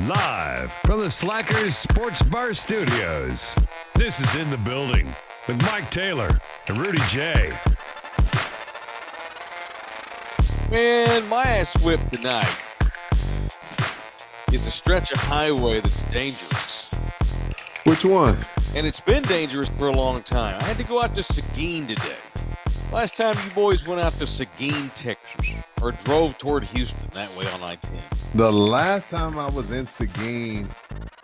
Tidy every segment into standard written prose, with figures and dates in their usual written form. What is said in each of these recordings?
Live from the Slackers Sports Bar Studios, this is In the Building with Mike Taylor and Rudy J. Man, my ass whip tonight is a stretch of highway that's dangerous. Which one? And it's been dangerous for a long time. I had to go out to Seguin today. Last time you boys went out to Seguin, Texas, or drove toward Houston that way on I-10. The last time I was in Seguin,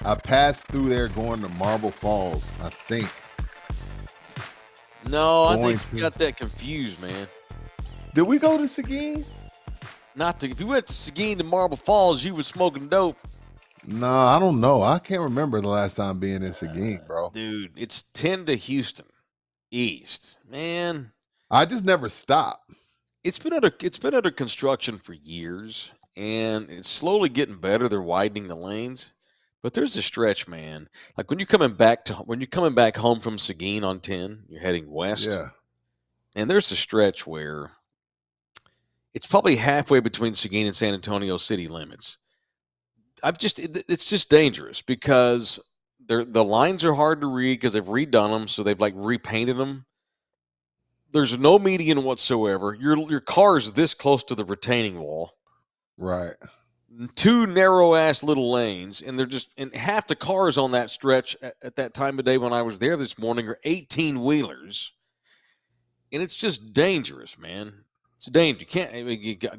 I passed through there going to Marble Falls, I think. No, I think you got that confused, man. Did we go to Seguin? If you went to Seguin to Marble Falls, you was smoking dope. No, I don't know. I can't remember the last time being in Seguin, bro. Dude, it's 10 to Houston east. Man, I just never stopped. It's been under construction for years, and it's slowly getting better. They're widening the lanes, but there's a stretch, man. Like when you're coming back home from Seguin on 10, you're heading west. Yeah. And there's a stretch where it's probably halfway between Seguin and San Antonio city limits. It's just dangerous because the lines are hard to read because they've redone them, so they've like repainted them. There's no median whatsoever. Your car is this close to the retaining wall. Right. Two narrow-ass little lanes, and and half the cars on that stretch at that time of day when I was there this morning are 18-wheelers. And it's just dangerous, man. It's dangerous.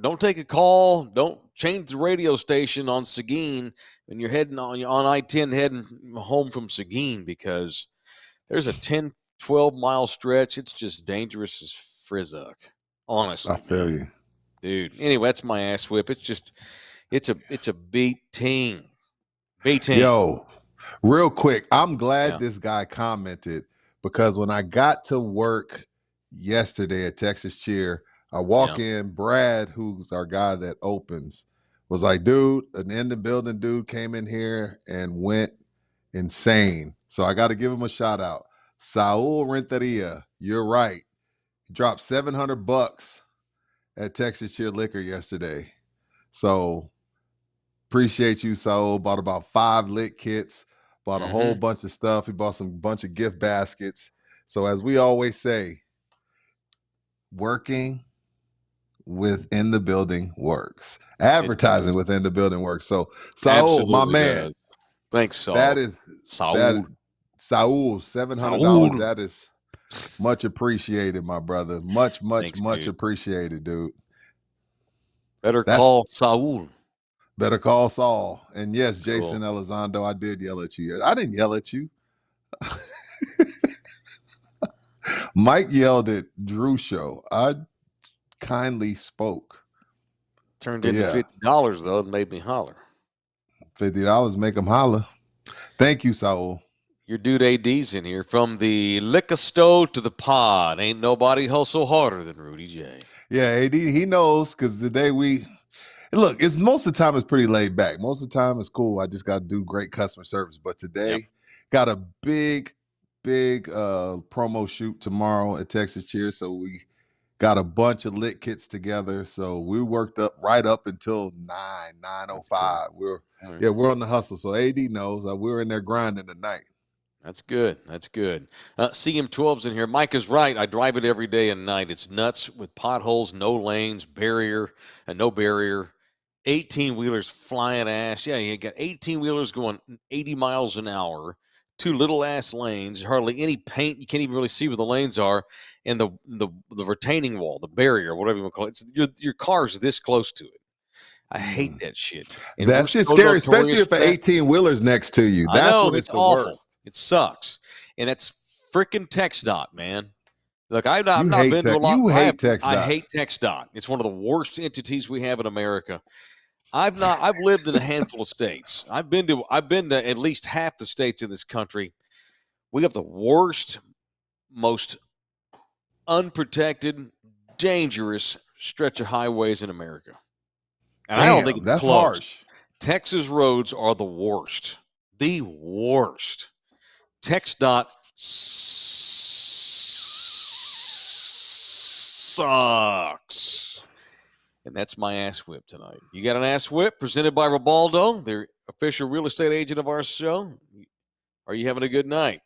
Don't take a call. Don't change the radio station on Seguin when you're heading on I-10 heading home from Seguin because there's a 10, 12-mile stretch. It's just dangerous as frizzuk. Honestly. I feel you. Dude. Anyway, that's my ass whip. It's a beating. Yo, real quick, I'm glad this guy commented because when I got to work yesterday at Texas Cheer, I walk in, Brad, who's our guy that opens, was like, dude, an in the building dude came in here and went insane. So I got to give him a shout out. Saul Renteria, you're right. He dropped $700 at Texas Cheer Liquor yesterday. So appreciate you, Saul. Bought about 5 lit kits, bought a whole bunch of stuff. He bought bunch of gift baskets. So as we always say, working within the building works. Advertising within the building works. So Saul, my man. Does. Thanks, Saul. That is Saul. Saul, $700. That is much appreciated, my brother. Much appreciated, dude. Call Saul. Better call Saul. And yes, Jason Elizondo, I did yell at you. I didn't yell at you. Mike yelled at Drew show. I kindly spoke. Turned into $50 though and made me holler. $50 make him holler. Thank you, Saul. Your dude AD's in here. From the liquor store to the pod. Ain't nobody hustle harder than Rudy J. Yeah, AD, he knows because today look, most of the time it's pretty laid back. Most of the time it's cool. I just got to do great customer service. But today, got a big promo shoot tomorrow at Texas Cheer. So we got a bunch of lit kits together. So we worked right up until 9:05. We're on the hustle. So AD knows we're in there grinding tonight. That's good. CM12's in here. Mike is right. I drive it every day and night. It's nuts with potholes, no lanes, no barrier. 18-wheelers flying ass. Yeah, you got 18-wheelers going 80 miles an hour. 2 little-ass lanes, hardly any paint. You can't even really see where the lanes are. And the retaining wall, the barrier, whatever you want to call it. Your car's this close to it. I hate that shit. And that's just scary, especially if an 18-wheeler's next to you. That's when it's the awful. Worst. It sucks. And that's freaking TxDOT, man. Look, I've not been to a lot. You hate TxDOT. I hate TxDOT. It's one of the worst entities we have in America. I've lived in a handful of states. I've been to at least half the states in this country. We have the worst, most unprotected, dangerous stretch of highways in America. And I don't think it's that's close. harsh. Texas roads are the worst. The worst. TxDOT sucks. And that's my ass whip tonight. You got an ass whip presented by Ribaldo. They're official real estate agent of our show. Are you having a good night?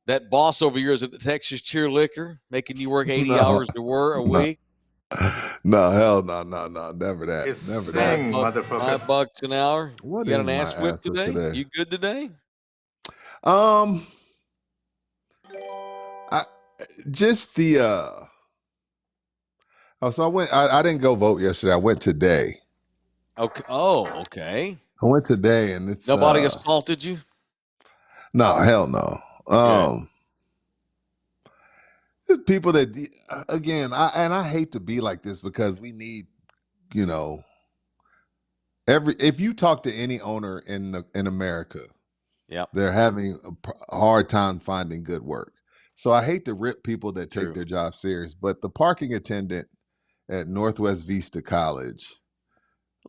That boss over here is at the Texas Cheer Liquor, making you work 80 hours a week. No, hell no, never that. It's Never sing, that. motherfucker. $5 an hour. What You got is an my ass whip ass whip today? You good today? I just the so I went. I didn't go vote yesterday. I went today. Okay. Oh, okay. I went today, and it's Nobody assaulted you? No, hell no. There's people that again, I hate to be like this because we need, if you talk to any owner in America, they're having a hard time finding good work. So I hate to rip people that take their job serious, but the parking attendant at Northwest Vista College,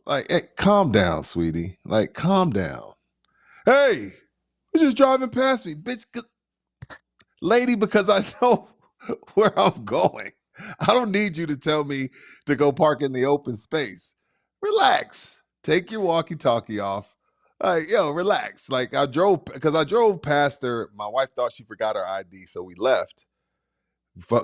like, hey, calm down, sweetie. Like, calm down. Hey, you're just driving past me, bitch. Lady, because I know where I'm going. I don't need you to tell me to go park in the open space. Relax. Take your walkie-talkie off. Relax. Like, I drove past her. My wife thought she forgot her ID, so we left.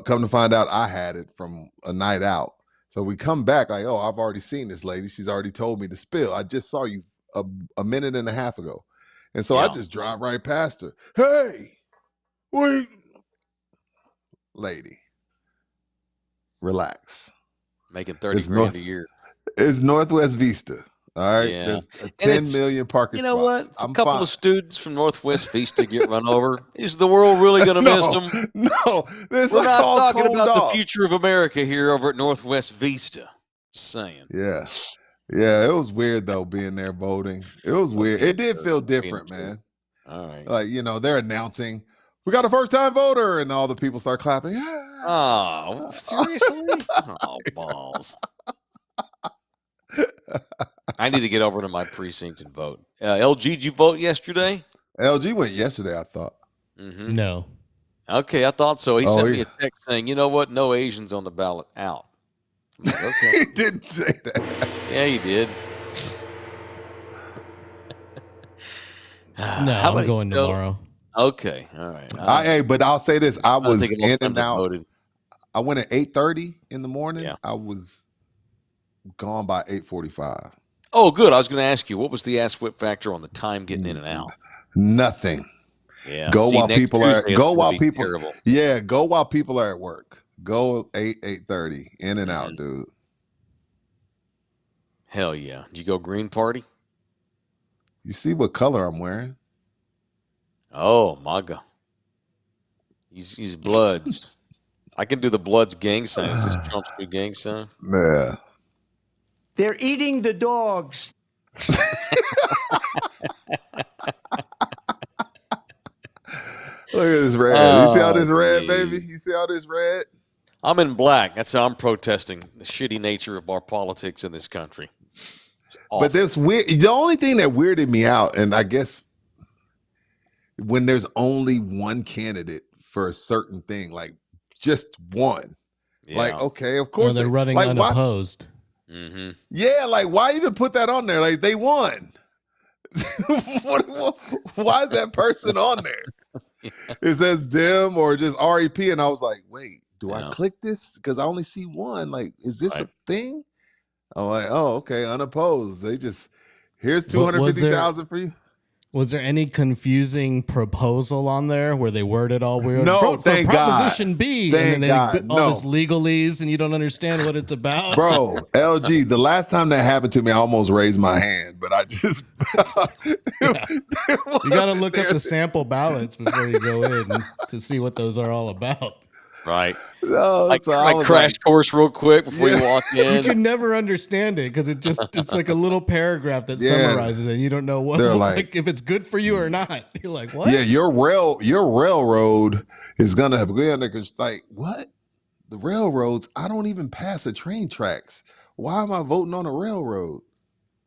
Come to find out, I had it from a night out. So we come back like, oh, I've already seen this lady. She's already told me the spill. I just saw you a minute and a half ago. And so I just drive right past her. Hey, wait. Lady, relax. Making 30 grand a year. It's Northwest Vista. All right. Yeah. There's 10 million parking spots. You know what? A couple of students from Northwest Vista get run over. Is the world really going to miss them? No. We're not talking about the future of America here over at Northwest Vista. Just saying. Yeah. Yeah. It was weird, though, being there voting. It was weird. It did feel different, man. All right. Like, they're announcing, we got a first-time voter, and all the people start clapping. Yeah. Oh, seriously? Oh, balls. I need to get over to my precinct and vote. LG, did you vote yesterday? LG went yesterday, I thought. Mm-hmm. No. Okay, I thought so. He sent me a text saying, you know what? No Asians on the ballot. Out. I'm like, okay. He didn't say that. Yeah, he did. No, I'm going tomorrow. Okay, all right. But I'll say this. I was in and out. Voted. I went at 8:30 in the morning. Yeah. I was gone by 8:45. Oh, good. I was going to ask you, what was the ass whip factor on the time getting in and out? Nothing. Yeah. Go while people are terrible. Yeah, go while people are at work. Go 8:30 in and out, dude. Hell yeah. Did you go green party? You see what color I'm wearing? Oh, my God. He's Bloods. I can do the Bloods gang sign. Is this Trump's new gang sign? Yeah. They're eating the dogs. Look at this red. You see all this red, baby? You see all this red? I'm in black. That's how I'm protesting the shitty nature of our politics in this country. But there's weird. The only thing that weirded me out, and I guess when there's only one candidate for a certain thing, like just one, like, okay, of course. Or they're running like, unopposed. Mm-hmm. Yeah, like, why even put that on there? Like, they won. Why is that person on there? It says Dem or just REP, and I was like, wait, do I click this? Because I only see one. Like, is this a thing? I'm like, oh, okay, unopposed. They just, here's 250,000 for you. Was there any confusing proposal on there where they worded all weird? No, Vote thank for God. Proposition B. Thank and then God. all this legalese, and you don't understand what it's about. Bro, LG, the last time that happened to me, I almost raised my hand, but I just... You got to look up the sample ballots before you go in to see what those are all about. Right. No, like crash course real quick before you walk in. You can never understand it because it's like a little paragraph that summarizes it. And you don't know what like if it's good for you or not. You're like, what? Yeah, your railroad is gonna be under, like, what? The railroads, I don't even pass the train tracks. Why am I voting on a railroad?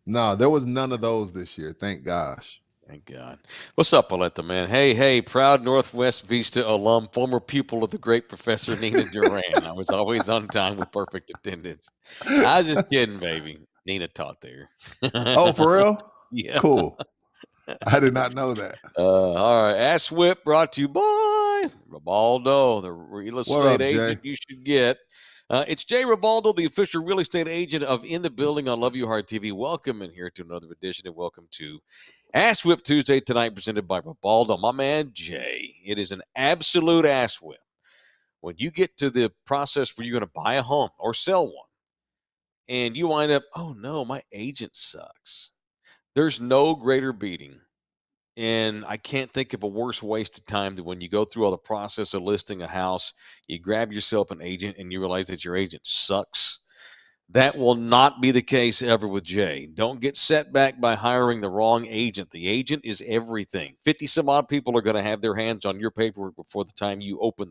No, there was none of those this year. Thank gosh. Thank God. What's up, Aletta, man? Hey, proud Northwest Vista alum, former pupil of the great Professor Nina Duran. I was always on time with perfect attendance. I was just kidding, baby. Nina taught there. Oh, for real? Yeah. Cool. I did not know that. All right. Ask Whip brought to you by Ribaldo, the real estate agent you should get. It's Jay Ribaldo, the official real estate agent of In the Building on Love You Hard TV. Welcome in here to another edition, and welcome to Ask Whip Tuesday tonight, presented by Ribaldo. My man, Jay. It is an absolute ass whip. When you get to the process where you're going to buy a home or sell one, and you wind up, oh no, my agent sucks. There's no greater beating. And I can't think of a worse waste of time than when you go through all the process of listing a house, you grab yourself an agent, and you realize that your agent sucks. That will not be the case ever with Jay. Don't get set back by hiring the wrong agent. The agent is everything. 50 some odd people are going to have their hands on your paperwork before the time you open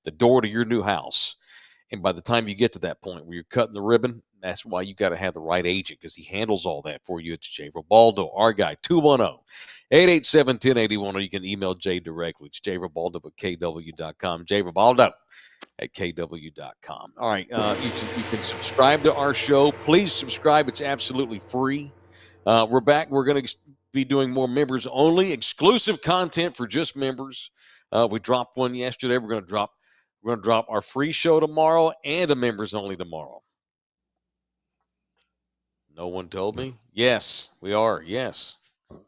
the door to your new house. And by the time you get to that point where you're cutting the ribbon, that's why you got to have the right agent, because he handles all that for you. It's Jay Ribaldo, our guy, 210-887-1081, or you can email Jay directly. It's jribaldo at kw.com, jribaldo at kw.com. All right, you can subscribe to our show. Please subscribe. It's absolutely free. We're back. We're going to be doing more members only, exclusive content for just members. We dropped one yesterday. We're going to drop our free show tomorrow and a members only tomorrow. No one told me? Yes, we are. Yes.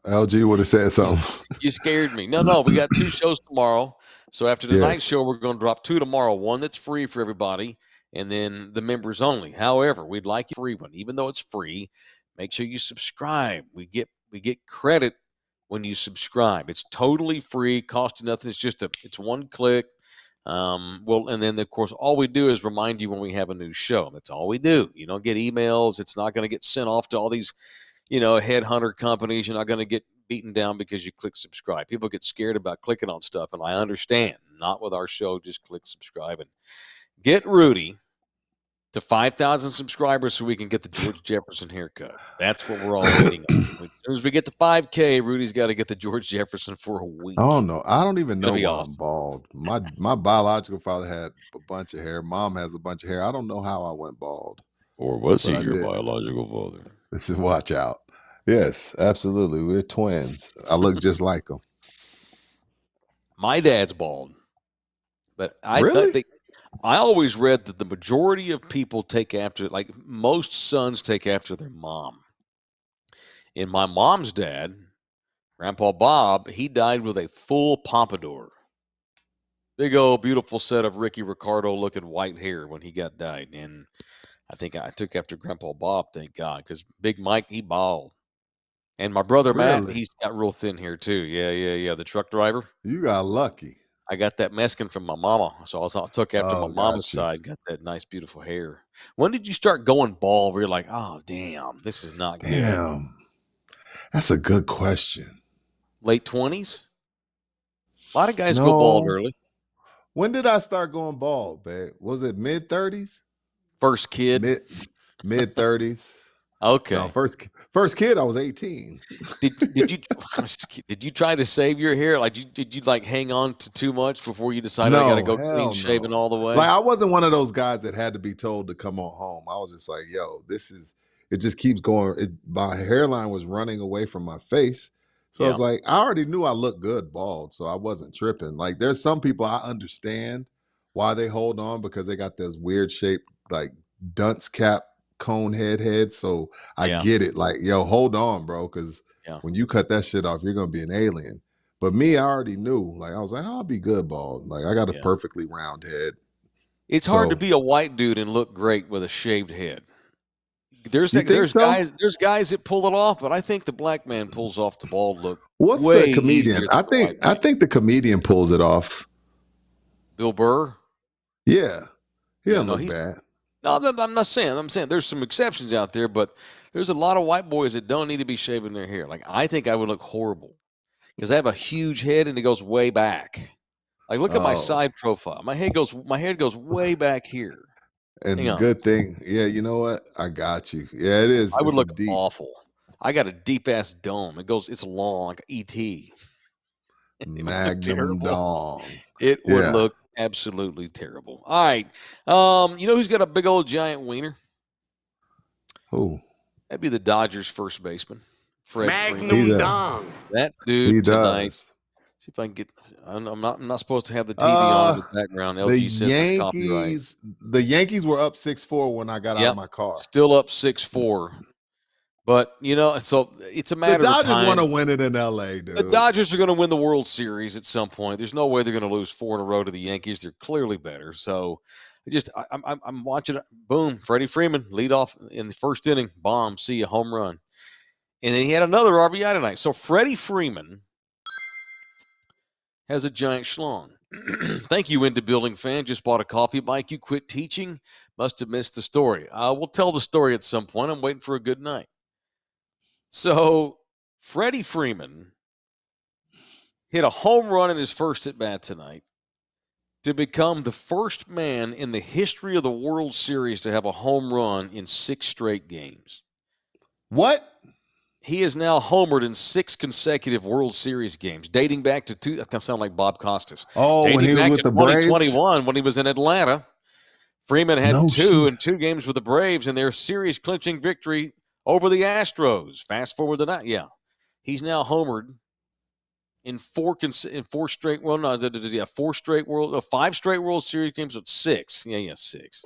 LG would have said something. You scared me. No, we got 2 shows tomorrow. So after tonight's show, we're going to drop 2 tomorrow. One that's free for everybody, and then the members only. However, we'd like a free one. Even though it's free, make sure you subscribe. We get credit when you subscribe. It's totally free, costing nothing. It's one click. And then of course, all we do is remind you when we have a new show. That's all we do. You don't get emails. It's not going to get sent off to all these, headhunter companies. You're not going to get beaten down because you click subscribe. People get scared about clicking on stuff, and I understand. Not with our show. Just click subscribe and get Rudy to 5,000 subscribers so we can get the George Jefferson haircut. That's what we're all waiting on. As soon as we get to 5K, Rudy's got to get the George Jefferson for a week. Oh no, I don't even know why awesome. I'm bald. My biological father had a bunch of hair. Mom has a bunch of hair. I don't know how I went bald. Or was he your biological father? This is watch out. Yes, absolutely. We're twins. I look just like him. My dad's bald, but I always read that the majority of people take after, like most sons take after their mom. And my mom's dad, Grandpa Bob, he died with a full pompadour. Big old beautiful set of Ricky Ricardo looking white hair when he died. And I think I took after Grandpa Bob, thank God, because Big Mike, he bald. And my brother Matt, he's got real thin hair too. Yeah. The truck driver. You got lucky. I got that Mexican from my mama, so I took after my mama's side. Got that nice, beautiful hair. When did you start going bald? Where you're like, oh, damn, this is not good. Damn, that's a good question. Late 20s. A lot of guys go bald early. When did I start going bald, babe? Was it mid 30s? First kid. Mid 30s. Okay. No, first kid, I was 18. Did you try to save your hair? Like, did you like hang on to too much before you decided I got to go clean shaven all the way? Like, I wasn't one of those guys that had to be told to come on home. I was just like, yo, it just keeps going. My hairline was running away from my face. So I was like, I already knew I looked good bald, so I wasn't tripping. Like, there's some people I understand why they hold on, because they got this weird shaped, like, dunce cap cone head. So I get it. Like, yo, hold on, bro, because when you cut that shit off, you're gonna be an alien. But me, I already knew. Like, I was like, I'll be good bald. Like, I got a perfectly round head. It's hard to be a white dude and look great with a shaved head. There's guys that pull it off, but I think the black man pulls off the bald look. What's the comedian? I think the comedian pulls it off. Bill Burr. Yeah, he doesn't look bad. No, I'm not saying. I'm saying there's some exceptions out there, but there's a lot of white boys that don't need to be shaving their hair. Like, I think I would look horrible because I have a huge head and it goes way back. Like, look at my side profile. My head goes way back here. And the good thing, you know what? I got you. Yeah, it is. I would look awful. I got a deep ass dome. It's long, like ET. Magnum dong. It would look absolutely terrible. All right. You know who's got a big old giant wiener? Who? That'd be the Dodgers first baseman, Magnum Dom. That dude tonight. Does. See if I can get. I'm not supposed to have the TV on in the background. LG says that's copyright. The Yankees were up 6-4 when I got out of my car. Still up 6-4. But, so it's a matter of time. The Dodgers want to win it in L.A., dude. The Dodgers are going to win the World Series at some point. There's no way they're going to lose 4 in a row to the Yankees. They're clearly better. So, I'm watching it. Boom, Freddie Freeman, lead off in the first inning. Bomb, see a home run. And then he had another RBI tonight. So, Freddie Freeman has a giant schlong. Thank you, Into Building fan. Just bought a coffee. Mike, you quit teaching? Must have missed the story. We'll tell the story at some point. I'm waiting for a good night. So, Freddie Freeman hit a home run in his first at-bat tonight to become the first man in the history of the World Series to have a home run in 6 straight games. What? He is now homered in 6 consecutive World Series games, dating back to that sound like Bob Costas. Oh, when he was with the Braves? 2021, when he was in Atlanta. Freeman had 2 games with the Braves in their series-clinching victory over the Astros. Fast forward to that, he's now homered in 5 straight World Series games with 6. 6.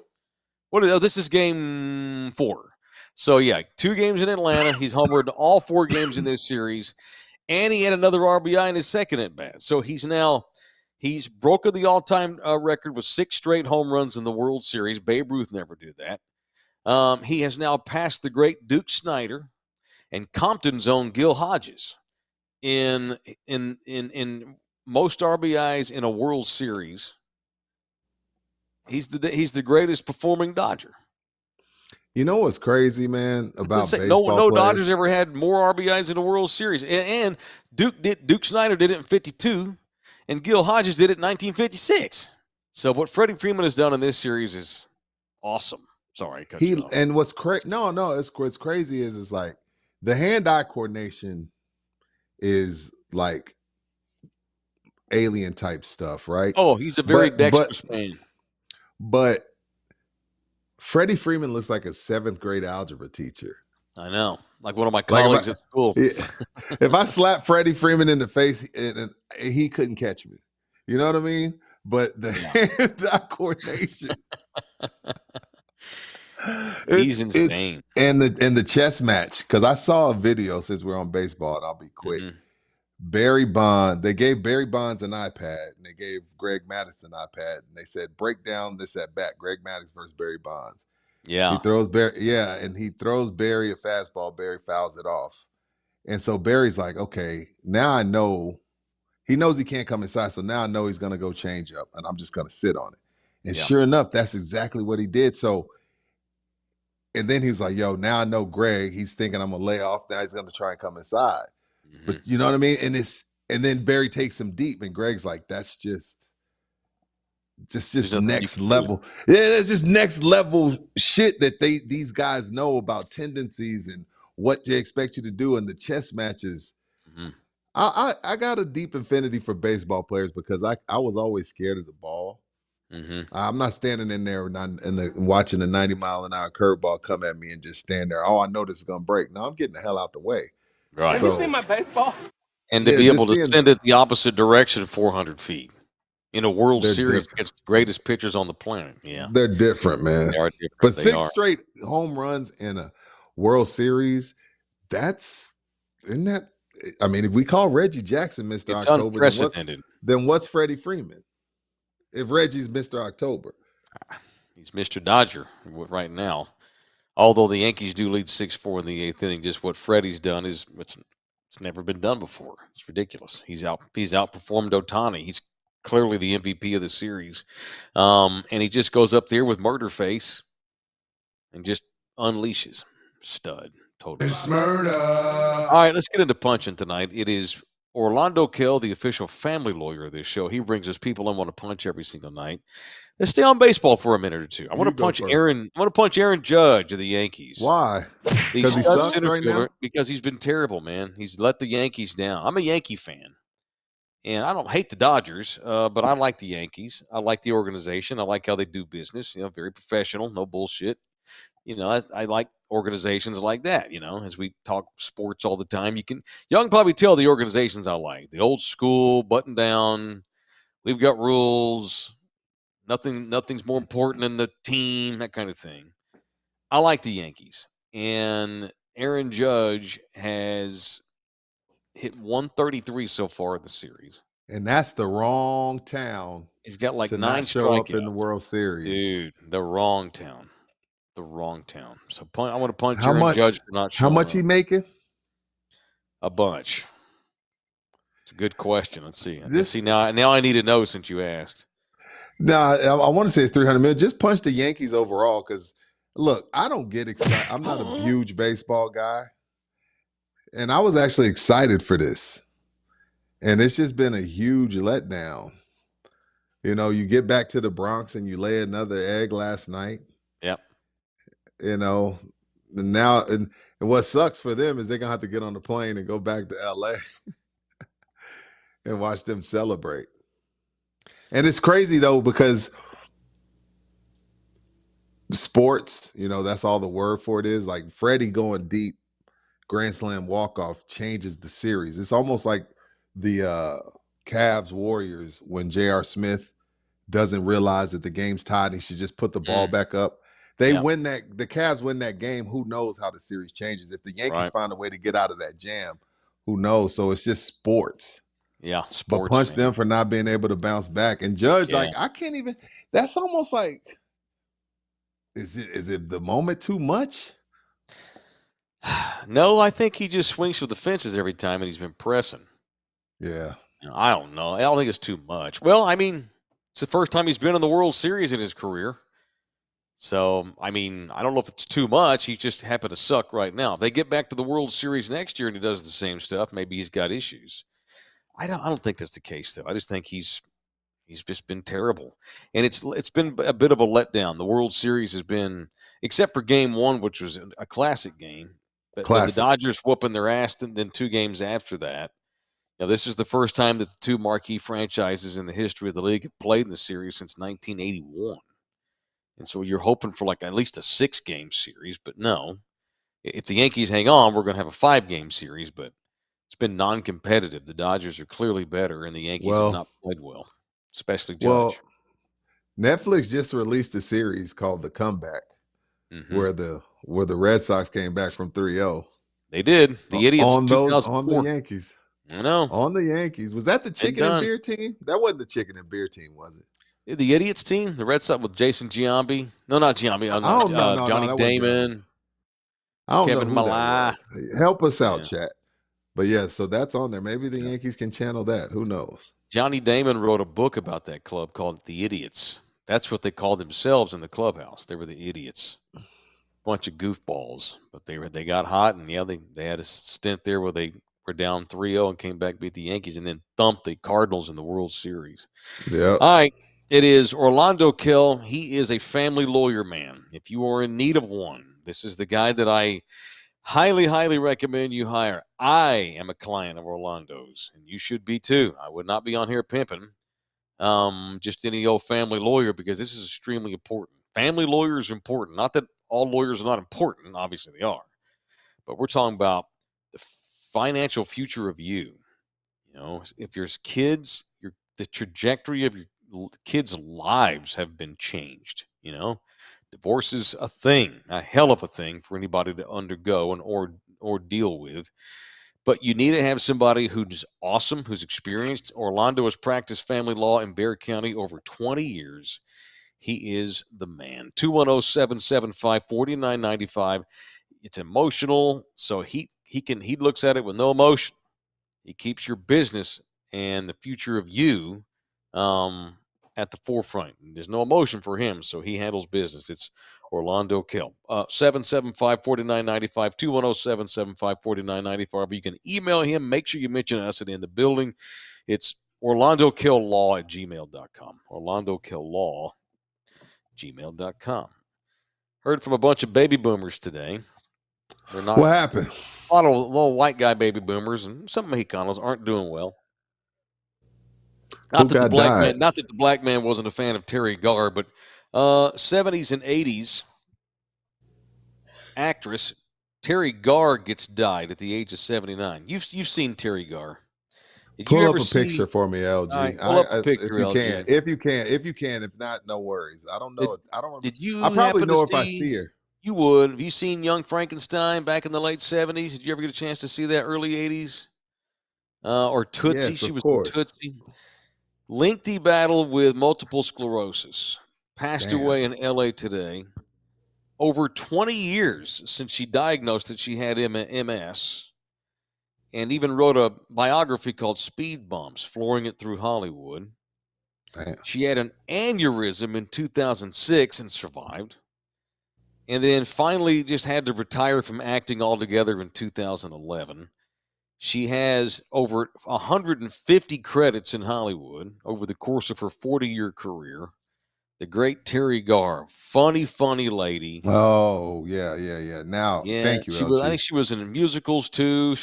This is game 4. So 2 games in Atlanta. He's homered all 4 games in this series, and he had another RBI in his second at bat. So he's broken the all-time record with 6 straight home runs in the World Series. Babe Ruth never did that. He has now passed the great Duke Snider and Compton's own Gil Hodges in most RBIs in a World Series. He's the greatest performing Dodger. You know what's crazy, man, about baseball no players? Dodgers ever had more RBIs in a World Series. And Duke Snider did it in 52, and Gil Hodges did it in 1956. So what Freddie Freeman has done in this series is awesome. Sorry, I cut you off. And what's crazy? No, what's crazy is like the hand-eye coordination is like alien type stuff, right? Oh, he's a very dexterous man. But Freddie Freeman looks like a 7th grade algebra teacher. I know, like one of my colleagues at school. If I slap Freddie Freeman in the face, and he couldn't catch me. You know what I mean? But the hand-eye coordination. He's insane. And the chess match, because I saw a video since we're on baseball, and I'll be quick. Mm-hmm. Barry Bonds, they gave Barry Bonds an iPad, and they gave Greg Maddux an iPad, and they said, break down this at bat, Greg Maddux versus Barry Bonds. Yeah. He throws Barry a fastball, Barry fouls it off. And so Barry's like, okay, now I know. He knows he can't come inside, so now I know he's going to go change up, and I'm just going to sit on it. And sure enough, that's exactly what he did. So, and then he was like, yo, now I know Greg. He's thinking I'm going to lay off. Now he's going to try and come inside. Mm-hmm. But you know what I mean? And then Barry takes him deep, and Greg's like, that's just next level. Yeah, that's just next level shit that these guys know about tendencies and what they expect you to do in the chess matches. Mm-hmm. I got a deep affinity for baseball players because I was always scared of the ball. Mm-hmm. I'm not standing in there watching a 90-mile-an-hour curveball come at me and just stand there. Oh, I know this is going to break. No, I'm getting the hell out the way. Right. Have you seen my baseball? And to be able to send it the opposite direction 400 feet in a World Series against the greatest pitchers on the planet. Yeah. They're different, man. They are different. But 6 straight home runs in a World Series, isn't that? I mean, if we call Reggie Jackson Mr. It's October, unprecedented. then what's Freddie Freeman? If Reggie's Mr. October. He's Mr. Dodger right now. Although the Yankees do lead 6-4 in the 8th inning, just what Freddie's done it's never been done before. It's ridiculous. He's outperformed Ohtani. He's clearly the MVP of the series. And he just goes up there with murder face and just unleashes. Stud. Totally. It's murder. All right, let's get into punching tonight. It is Orlando Kell, the official family lawyer of this show. He brings us people I want to punch every single night. Let's stay on baseball for a minute or two. I want to punch Aaron Judge of the Yankees. Why? Because he sucks right now? Because he's been terrible, man. He's let the Yankees down. I'm a Yankee fan. And I don't hate the Dodgers, but I like the Yankees. I like the organization. I like how they do business. Very professional, no bullshit. I organizations like that. As we talk sports all the time, y'all can probably tell the organizations I like. The old school, button down. We've got rules. Nothing's more important than the team, that kind of thing. I like the Yankees. And Aaron Judge has hit 133 so far in the series. And that's the wrong town. He's got like to 9 not show strikeouts up in the World Series. Dude, the wrong town. The wrong town. So I want to punch How Aaron much? Judge for not showing How much up. he making? A bunch. It's a good question. Let's see. Now I need to know since you asked. No, I want to say it's 300 million. Just punch the Yankees overall because, look, I don't get excited. I'm not a huge baseball guy. And I was actually excited for this. And it's just been a huge letdown. You get back to the Bronx and you lay another egg last night. Yep. And now and what sucks for them is they're going to have to get on the plane and go back to LA and watch them celebrate. And it's crazy, though, because sports, that's all the word for it is. Like Freddie going deep, Grand Slam walk-off changes the series. It's almost like the Cavs Warriors when J.R. Smith doesn't realize that the game's tied. He should just put the ball back up. The Cavs win that game. Who knows how the series changes? If the Yankees find a way to get out of that jam, who knows? So it's just sports. Yeah, sports. But punch them for not being able to bounce back. And Judge, I can't even. That's almost like, is it the moment too much? No, I think he just swings for the fences every time, and he's been pressing. Yeah. I don't know. I don't think it's too much. Well, I mean, it's the first time he's been in the World Series in his career. So, I mean, I don't know if it's too much. He just happened to suck right now. If they get back to the World Series next year and he does the same stuff, maybe he's got issues. I don't think that's the case, though. I just think he's just been terrible. And it's been a bit of a letdown. The World Series has been, except for Game 1, which was a classic game. But the Dodgers whooping their ass, and then 2 games after that. Now, this is the first time that the 2 marquee franchises in the history of the league have played in the series since 1981. And so you're hoping for like at least a 6-game series, but no. If the Yankees hang on, we're going to have a 5-game series, but it's been non-competitive. The Dodgers are clearly better, and the Yankees have not played well, especially Judge. Well, Netflix just released a series called The Comeback, where the Red Sox came back from 3-0. They did. The Idiots on the Yankees. I know. On the Yankees. Was that the chicken and beer team? That wasn't the chicken and beer team, was it? The Idiots team, the Red Sox with Jason Giambi. No, not Giambi. Johnny Damon. Kevin Millar. Help us out, chat. But yeah, so that's on there. Maybe the Yankees can channel that. Who knows? Johnny Damon wrote a book about that club called The Idiots. That's what they called themselves in the clubhouse. They were the Idiots. Bunch of goofballs. But they got hot, and they had a stint there where they were down 3-0 and came back, beat the Yankees, and then thumped the Cardinals in the World Series. Yeah. All right. It is Orlando Kell. He is a family lawyer, man. If you are in need of one, this is the guy that I highly, highly recommend you hire. I am a client of Orlando's, and you should be too. I would not be on here pimping just any old family lawyer, because this is extremely important. Family lawyers are important. Not that all lawyers are not important. Obviously they are. But we're talking about the financial future of you. If there's kids, the trajectory of your kids' lives have been changed. Divorce is a thing, a hell of a thing for anybody to undergo and or deal with. But you need to have somebody who's awesome, who's experienced. Orlando has practiced family law in Bexar County over 20 years. He is the man. 210-775-4995. It's emotional, so he looks at it with no emotion. He keeps your business and the future of you at the forefront. There's no emotion for him, so he handles business. It's Orlando Kell. 775-4995, 210-775-4995. You can email him. Make sure you mention us in the building. It's orlandokilllaw@gmail.com. orlandokilllaw@gmail.com. Heard from a bunch of baby boomers today. They're not. What happened? A lot of little white guy baby boomers and some Mexicanos aren't doing well. Not that the black man wasn't a fan of Terry Garr, but 70s and 80s actress Terry Garr gets dyed at the age of 79. You've seen Terry Garr. Did you Pull up ever a see? picture for me, LG. All right, pull up a picture, If you can, LG. if you can, if not, no worries. I don't know. I don't. Did I you probably happen to know if I see? see her. You would. Have you seen Young Frankenstein back in the late 70s? Did you ever get a chance to see that early 80s? Or Tootsie? Yes, She of was in course. Tootsie. Lengthy battle with multiple sclerosis. Passed Damn. away in L.A. today. Over 20 years since she diagnosed that she had MS, and even wrote a biography called Speed Bumps, flooring it through Hollywood. Damn. She had an aneurysm in 2006 and survived. And then finally just had to retire from acting altogether in 2011. She has over 150 credits in Hollywood over the course of her 40-year career. The great Terry Garr, funny lady. Oh, yeah. Now, Yeah, thank you, she was. I LG. think she was in musicals too.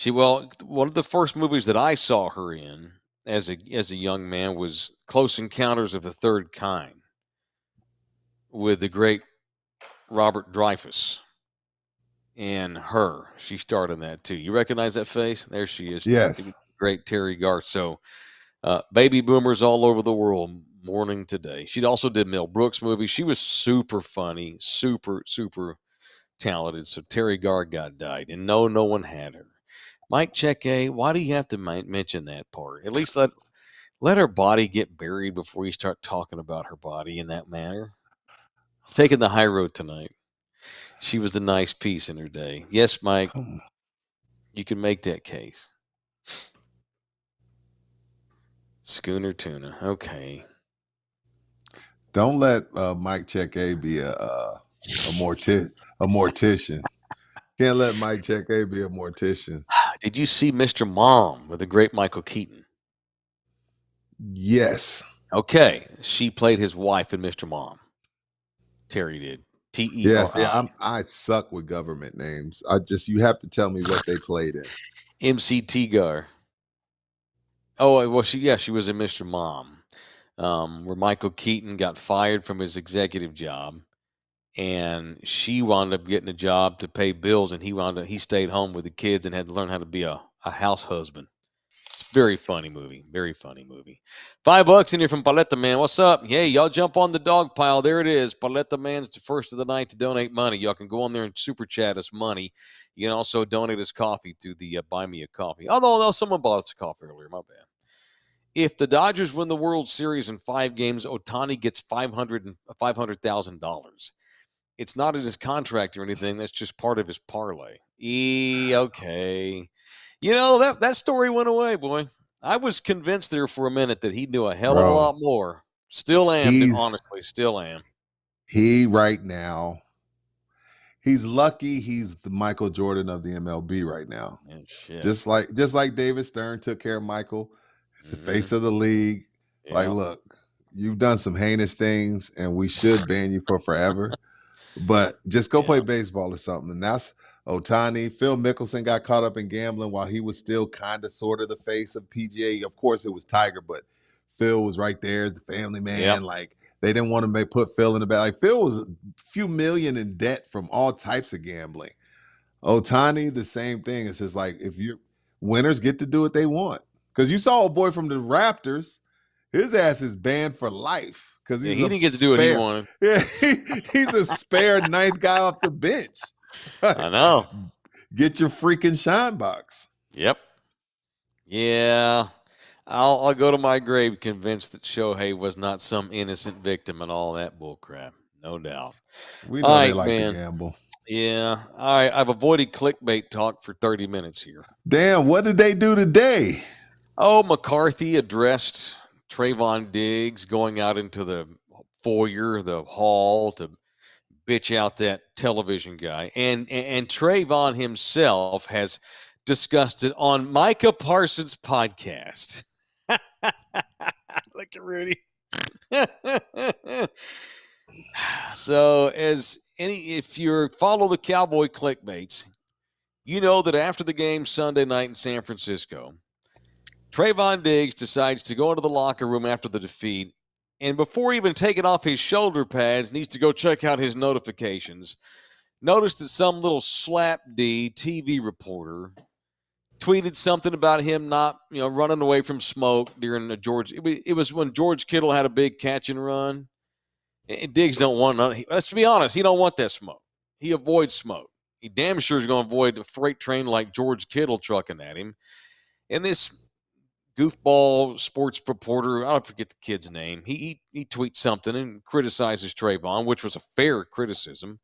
Well, one of the first movies that I saw her in as a young man was Close Encounters of the Third Kind with the great Robert Dreyfuss. And her, she starred in that too. You recognize that face? There she is. Yes. Great Terry Garr. So, baby boomers all over the world mourning today. She also did Mel Brooks movies. She was super funny, super talented. So Terry Garr died, and no one had her. Mike Cheque, why do you have to mention that part? At least let her body get buried before you start talking about her body in that manner. Taking the high road tonight. She was a nice piece in her day. Yes, Mike, you can make that case. Schooner Tuna. Okay. Don't let Mike Cheque be a mortician. Can't let Mike Cheque be a mortician. Did you see Mr. Mom with the great Michael Keaton? Yes. Okay. She played his wife in Mr. Mom. Terry did. Teri. Yes, yeah. I suck with government names. You have to tell me what they played in. MC Tegar. Oh, well, she was in Mr. Mom, where Michael Keaton got fired from his executive job, and she wound up getting a job to pay bills, and he stayed home with the kids and had to learn how to be a house husband. It's a very funny movie. Very funny movie. $5 in here from Paletta Man. What's up? Hey, y'all jump on the dog pile. There it is. Paletta Man's the first of the night to donate money. Y'all can go on there and super chat us money. You can also donate us coffee through the Buy Me a Coffee. Although, no, someone bought us a coffee earlier. My bad. If the Dodgers win the World Series in 5 games, Ohtani gets $500,000. It's not in his contract or anything. That's just part of his parlay. Okay. You know, that story went away, boy. I was convinced there for a minute that he knew a hell of a lot more. Still am, honestly. Still am. He right now, he's lucky he's the Michael Jordan of the MLB right now. Man, shit. Just like David Stern took care of Michael, the face of the league. Yeah. Like, look, you've done some heinous things, and we should ban you for forever. But just go play baseball or something. And that's Ohtani. Phil Mickelson got caught up in gambling while he was still kind of sort of the face of PGA. Of course, it was Tiger, but Phil was right there as the family man. Yep. Like, they didn't want to put Phil in the back. Like, Phil was a few million in debt from all types of gambling. Ohtani, the same thing. It's just like, if you're winners get to do what they want. Because you saw a boy from the Raptors, his ass is banned for life. Because he didn't get to do what he wanted. Yeah, he's a spare ninth guy off the bench. I know. Get your freaking shine box. Yep. Yeah. I'll go to my grave convinced that Shohei was not some innocent victim and all that bullcrap. No doubt. We know they like to gamble. Yeah. All right. I've avoided clickbait talk for 30 minutes here. Damn, what did they do today? Oh, McCarthy addressed Trayvon Diggs going out into the foyer, the hall, to bitch out that television guy. And Trayvon himself has discussed it on Micah Parsons' podcast. Look at Rudy. So if you follow the Cowboy clickbaits, you know that after the game Sunday night in San Francisco, Trayvon Diggs decides to go into the locker room after the defeat, and before even taking off his shoulder pads, needs to go check out his notifications. noticed that some little slap D TV reporter tweeted something about him not, running away from smoke during the George. It was when George Kittle had a big catch and run. And Diggs don't want none. Let's be honest, he don't want that smoke. He avoids smoke. He damn sure is going to avoid a freight train like George Kittle trucking at him. And this goofball sports reporter, I don't forget the kid's name. He tweets something and criticizes Trayvon, which was a fair criticism.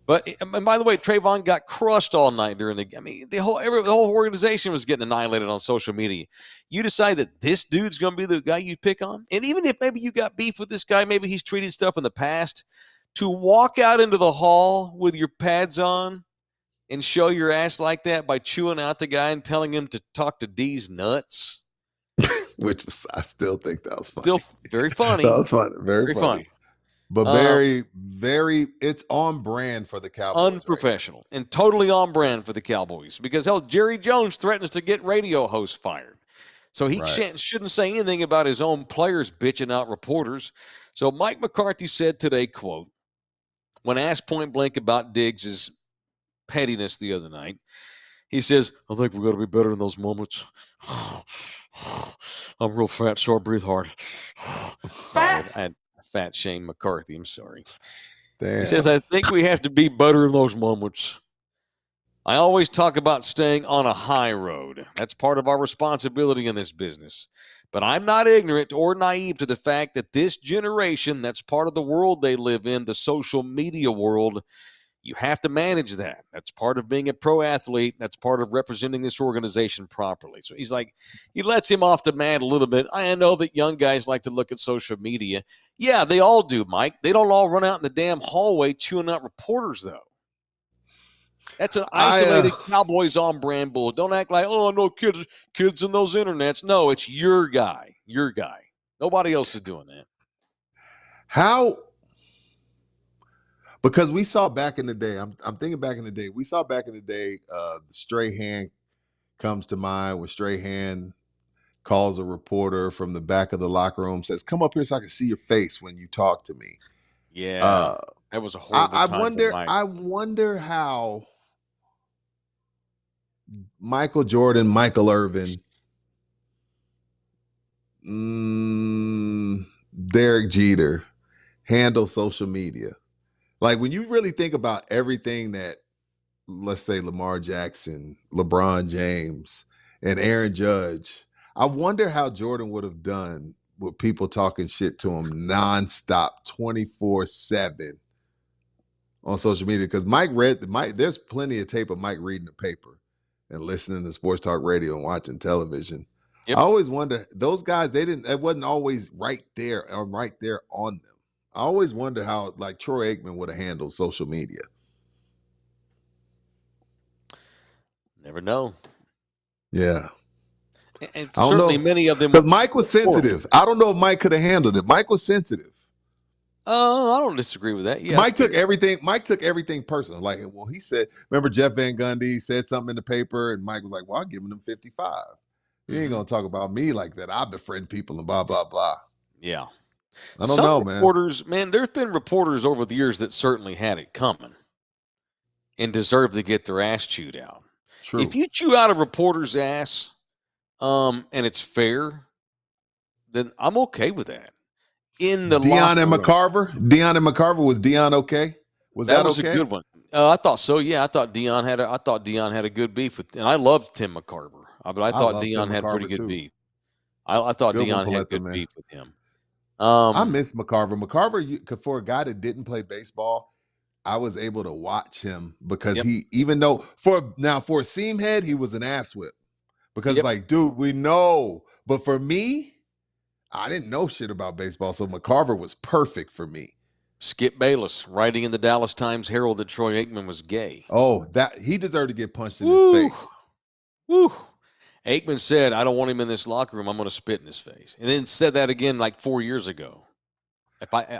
But and by the way, Trayvon got crushed all night during the. I mean, the whole organization was getting annihilated on social media. You decide that this dude's going to be the guy you pick on, and even if maybe you got beef with this guy, maybe he's treated stuff in the past. To walk out into the hall with your pads on and show your ass like that by chewing out the guy and telling him to talk to D's nuts, which was, I still think that was funny. Still very funny. That was funny. Very funny. But very, very, it's on brand for the Cowboys. Unprofessional and totally on brand for the Cowboys because, hell, Jerry Jones threatens to get radio hosts fired. So he shouldn't say anything about his own players bitching out reporters. So Mike McCarthy said today, quote, when asked point blank about Diggs' pettiness the other night, he says, I think we're going to be better in those moments. I'm real fat, so I breathe hard. Fat? I had fat Shane McCarthy. I'm sorry. Damn. He says, I think we have to be better in those moments. I always talk about staying on a high road. That's part of our responsibility in this business. But I'm not ignorant or naive to the fact that this generation, that's part of the world they live in, the social media world, you have to manage that. That's part of being a pro athlete. That's part of representing this organization properly. So he's like, he lets him off the mat a little bit. I know that young guys like to look at social media. Yeah, they all do, Mike. They don't all run out in the damn hallway chewing out reporters, though. That's an isolated Cowboys on brand bull. Don't act like, oh, no, kids in those internets. No, it's your guy. Nobody else is doing that. How? Because we saw back in the day, I'm thinking back in the day, the Strahan comes to mind when Strahan calls a reporter from the back of the locker room, says, come up here so I can see your face when you talk to me. Yeah, that was a horrible time. I wonder how Michael Jordan, Michael Irvin, Derek Jeter handle social media. Like when you really think about everything that, let's say, Lamar Jackson, LeBron James, and Aaron Judge, I wonder how Jordan would have done with people talking shit to him nonstop, 24/7 on social media. Because there's plenty of tape of Mike reading the paper and listening to sports talk radio and watching television. Yep. I always wonder, those guys, it wasn't always right there on them. I always wonder how, like, Troy Aikman would have handled social media. Never know. Yeah. And certainly many of them. Because Mike was sensitive. I don't know if Mike could have handled it. Mike was sensitive. I don't disagree with that. Yeah, Mike took everything personal. Like, well, he said, remember Jeff Van Gundy said something in the paper, and Mike was like, well, I'm giving him 55. You ain't going to talk about me like that. I befriend people and blah, blah, blah. Yeah. I don't know, man. There's been reporters over the years that certainly had it coming and deserve to get their ass chewed out. True. If you chew out a reporter's ass, and it's fair, then I'm okay with that. In the Deion and McCarver, was Deion okay? That was okay? A good one. I thought so. Yeah, I thought Deion had a good beef with, and I loved Tim McCarver, but I thought Deion had pretty good beef. I thought Deion had good beef with him. I miss McCarver. McCarver, for a guy that didn't play baseball, I was able to watch him because he, even though for a seam head, he was an ass whip. Because like, dude, we know. But for me, I didn't know shit about baseball, so McCarver was perfect for me. Skip Bayless writing in the Dallas Times-Herald that Troy Aikman was gay. Oh, that he deserved to get punched in his face. Woo. Aikman said, I don't want him in this locker room. I'm going to spit in his face. And then said that again like 4 years ago.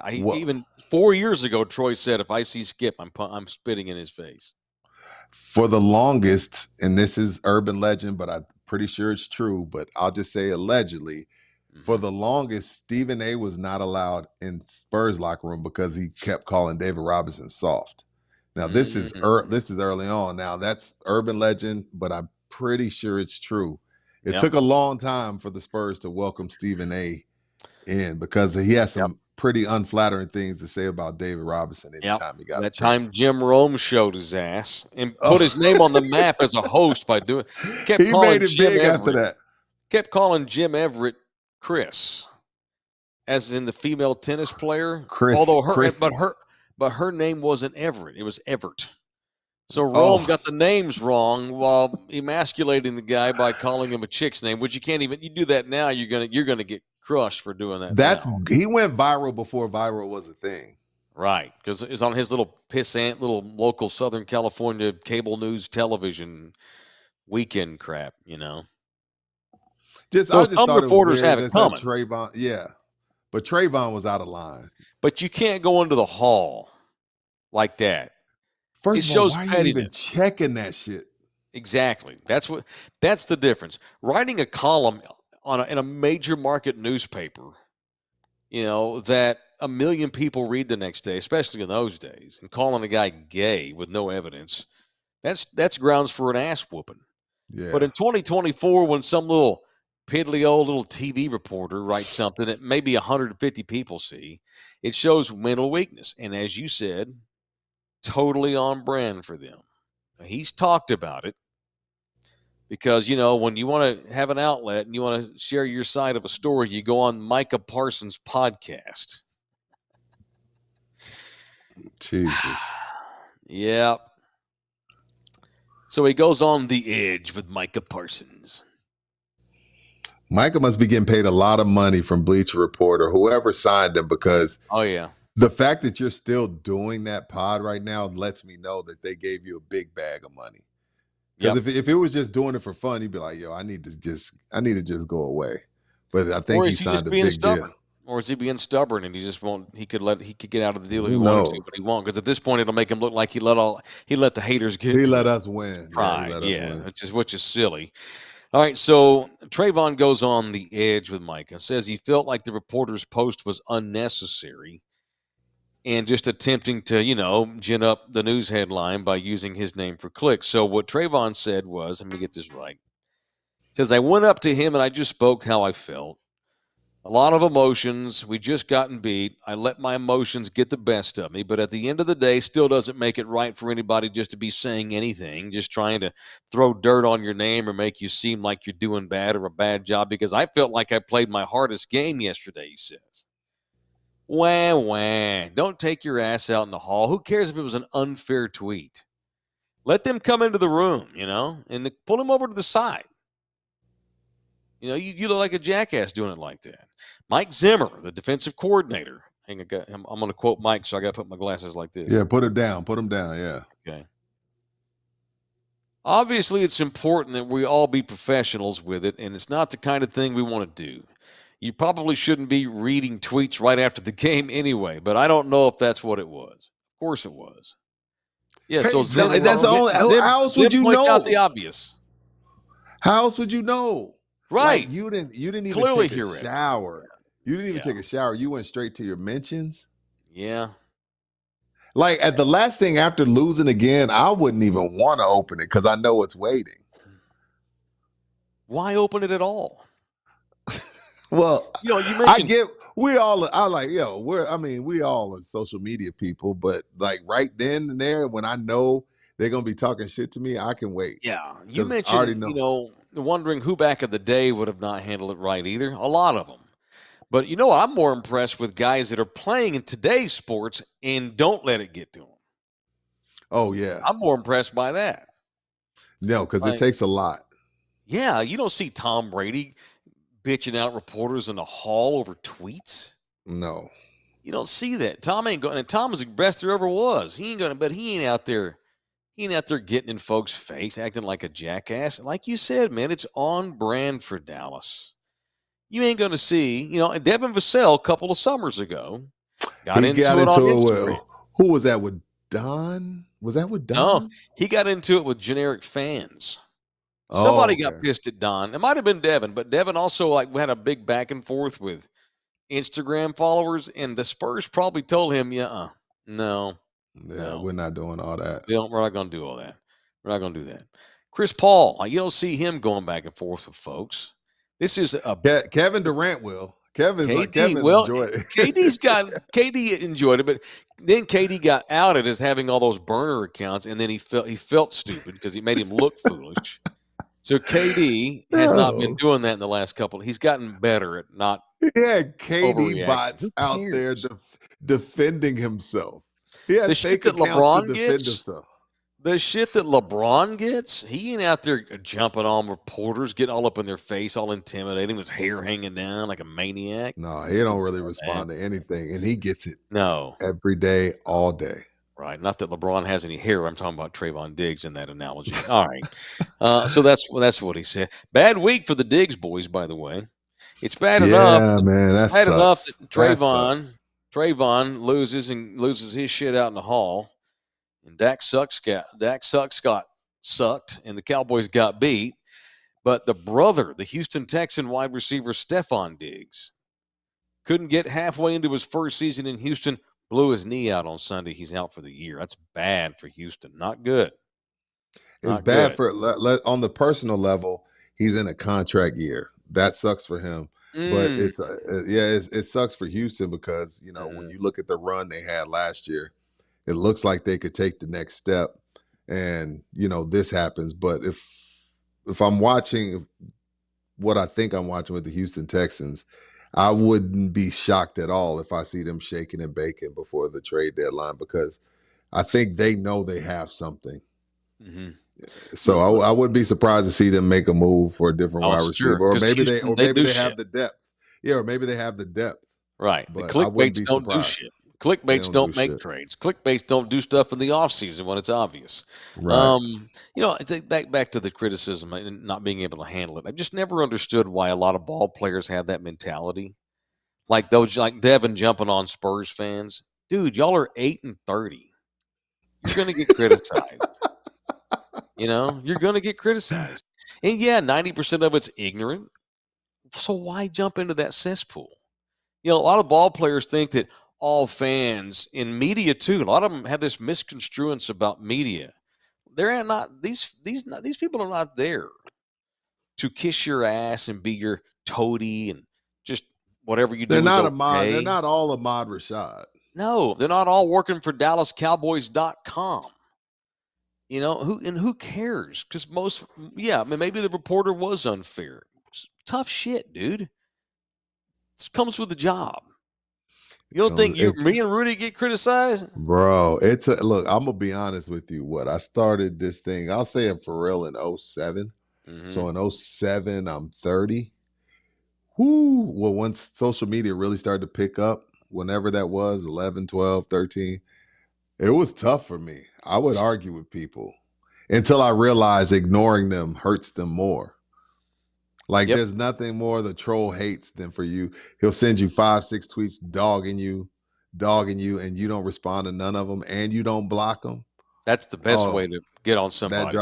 Even 4 years ago, Troy said, if I see Skip, I'm spitting in his face. For the longest, and this is urban legend, but I'm pretty sure it's true, but I'll just say allegedly, for the longest, Stephen A. was not allowed in Spurs locker room because he kept calling David Robinson soft. Now, this is early on. Now, that's urban legend, but I'm pretty sure it's true. It took a long time for the Spurs to welcome Stephen A. in because he has some pretty unflattering things to say about David Robinson anytime he got that time Jim Rome showed his ass and put his name on the map as a host by doing he made it big after that. Kept calling Jim Everett Chris, as in the female tennis player. Chris, although her name wasn't Everett, it was Everett. So Rome got the names wrong while emasculating the guy by calling him a chick's name, which you can't even. You do that now, you're gonna get crushed for doing that. He went viral before viral was a thing, right? Because it's on his little pissant little local Southern California cable news television weekend crap, So some reporters have it coming. Trayvon, but Trayvon was out of line. But you can't go into the hall like that. First of all, why are you even checking that shit? Exactly. That's the difference. Writing a column in a major market newspaper, that 1 million people read the next day, especially in those days, and calling a guy gay with no evidence, that's grounds for an ass whooping. Yeah. But in 2024, when some little piddly old little TV reporter writes something that maybe 150 people see, it shows mental weakness. And as you said, totally on brand for them. He's talked about it because, when you want to have an outlet and you want to share your side of a story, you go on Micah Parsons' podcast. Jesus. Yeah. So he goes on The Edge with Micah Parsons. Micah must be getting paid a lot of money from Bleacher Report or whoever signed him because the fact that you're still doing that pod right now lets me know that they gave you a big bag of money. Because if it was just doing it for fun, he'd be like, "Yo, I need to just go away." But I think he signed a big deal. Or is he being stubborn and he just won't? He could get out of the deal if he wanted to, but he won't. Because at this point, it'll make him look like he let the haters get. He let us win. Pride, which is silly. All right, so Trayvon goes on The Edge with Micah, says he felt like the reporter's post was unnecessary and just attempting to, gin up the news headline by using his name for clicks. So what Trayvon said was, let me get this right. He says, I went up to him and I just spoke how I felt. A lot of emotions. We just gotten beat. I let my emotions get the best of me. But at the end of the day, still doesn't make it right for anybody just to be saying anything, just trying to throw dirt on your name or make you seem like you're doing bad or a bad job, because I felt like I played my hardest game yesterday, he says. Wah. Don't take your ass out in the hall. Who cares if it was an unfair tweet? Let them come into the room, and pull them over to the side. You look like a jackass doing it like that. Mike Zimmer, the defensive coordinator. I'm going to quote Mike, so I got to put my glasses like this. Yeah, put it down. Put them down, yeah. Okay. Obviously, it's important that we all be professionals with it, and it's not the kind of thing we want to do. You probably shouldn't be reading tweets right after the game anyway, but I don't know if that's what it was. Of course it was. Yeah, so Zim, that's the only. How else would you know? Out the obvious. How else would you know? Right. Like you didn't even Clearly take a shower. You didn't even take a shower. You went straight to your mentions. Yeah. Like at the last thing after losing again, I wouldn't even want to open it because I know it's waiting. Why open it at all? Well, you mentioned we all are social media people, but like right then and there, when I know they're gonna be talking shit to me, I can wait. Yeah. You mentioned, wondering who back in the day would have not handled it right either. A lot of them. But I'm more impressed with guys that are playing in today's sports and don't let it get to them. Oh, yeah. I'm more impressed by that. No, because it takes a lot. Yeah, you don't see Tom Brady bitching out reporters in the hall over tweets. No. You don't see that. Tom ain't going, and Tom is the best there ever was. He ain't out there getting in folks' face, acting like a jackass. Like you said, man, it's on brand for Dallas. You ain't going to see, Devin Vassell a couple of summers ago got into it on Instagram. Who was that with Don? Was that with Don? No, he got into it with generic fans. Somebody got pissed at Don. It might have been Devin, but Devin also had a big back and forth with Instagram followers, and the Spurs probably told him, no. Yeah, No. we're not doing all that. We're not going to do all that. We're not going to do that. Chris Paul, you don't see him going back and forth with folks. This is a Kevin Durant will. Kevin enjoyed it. KD enjoyed it, but then KD got outed as having all those burner accounts, and then he felt stupid because he made him look foolish. So KD has not been doing that in the last couple. He's gotten better at not. Yeah, KD bots out there defending himself. He had fake accounts to defend himself. The shit that LeBron gets, he ain't out there jumping on reporters, getting all up in their face, all intimidating, with his hair hanging down like a maniac. No, he don't really respond to anything, and he gets it. No, every day, all day. Right. Not that LeBron has any hair. I'm talking about Trayvon Diggs in that analogy. All right. So that's what he said. Bad week for the Diggs boys, by the way. It's bad enough. Yeah, man, that's bad enough that Trayvon loses his shit out in the hall. And Dak got sucked, and the Cowboys got beat. But the brother, the Houston Texan wide receiver Stefon Diggs, couldn't get halfway into his first season in Houston, blew his knee out on Sunday. He's out for the year. That's bad for Houston. Not good. It's bad for on the personal level. He's in a contract year. That sucks for him. But it sucks for Houston because when you look at the run they had last year. It looks like they could take the next step, and this happens. But if I'm watching what I think I'm watching with the Houston Texans, I wouldn't be shocked at all if I see them shaking and baking before the trade deadline because I think they know they have something. Mm-hmm. So I wouldn't be surprised to see them make a move for a different wide receiver, or maybe they have the depth. Yeah, or maybe they have the depth. Right. But clickbaits don't do shit. Clickbaits don't make trades. Clickbaits don't do stuff in the offseason when it's obvious. Right. Back to the criticism and not being able to handle it. I've just never understood why a lot of ball players have that mentality. Like Devin jumping on Spurs fans. Dude, y'all are 8-30. You're going to get criticized. You're going to get criticized. And yeah, 90% of it's ignorant. So why jump into that cesspool? A lot of ball players think that all fans in media too. A lot of them have this misconstruence about media. They're not these people are not there to kiss your ass and be your toady and just whatever you do. They're not Ahmad. They're not all Ahmad Rashad. No, they're not all working for DallasCowboys.com. Who cares? Because maybe the reporter was unfair. It's tough shit, dude. This comes with the job. You don't think me and Rudy get criticized? Bro, look, I'm going to be honest with you. I started this thing, I'll say it for real in 2007. Mm-hmm. So in 2007, I'm 30. Well, once social media really started to pick up, whenever that was, 11, 12, 13, it was tough for me. I would argue with people until I realized ignoring them hurts them more. There's nothing more the troll hates than for you. He'll send you 5-6 tweets dogging you, and you don't respond to none of them, and you don't block them. That's the best way to get on somebody.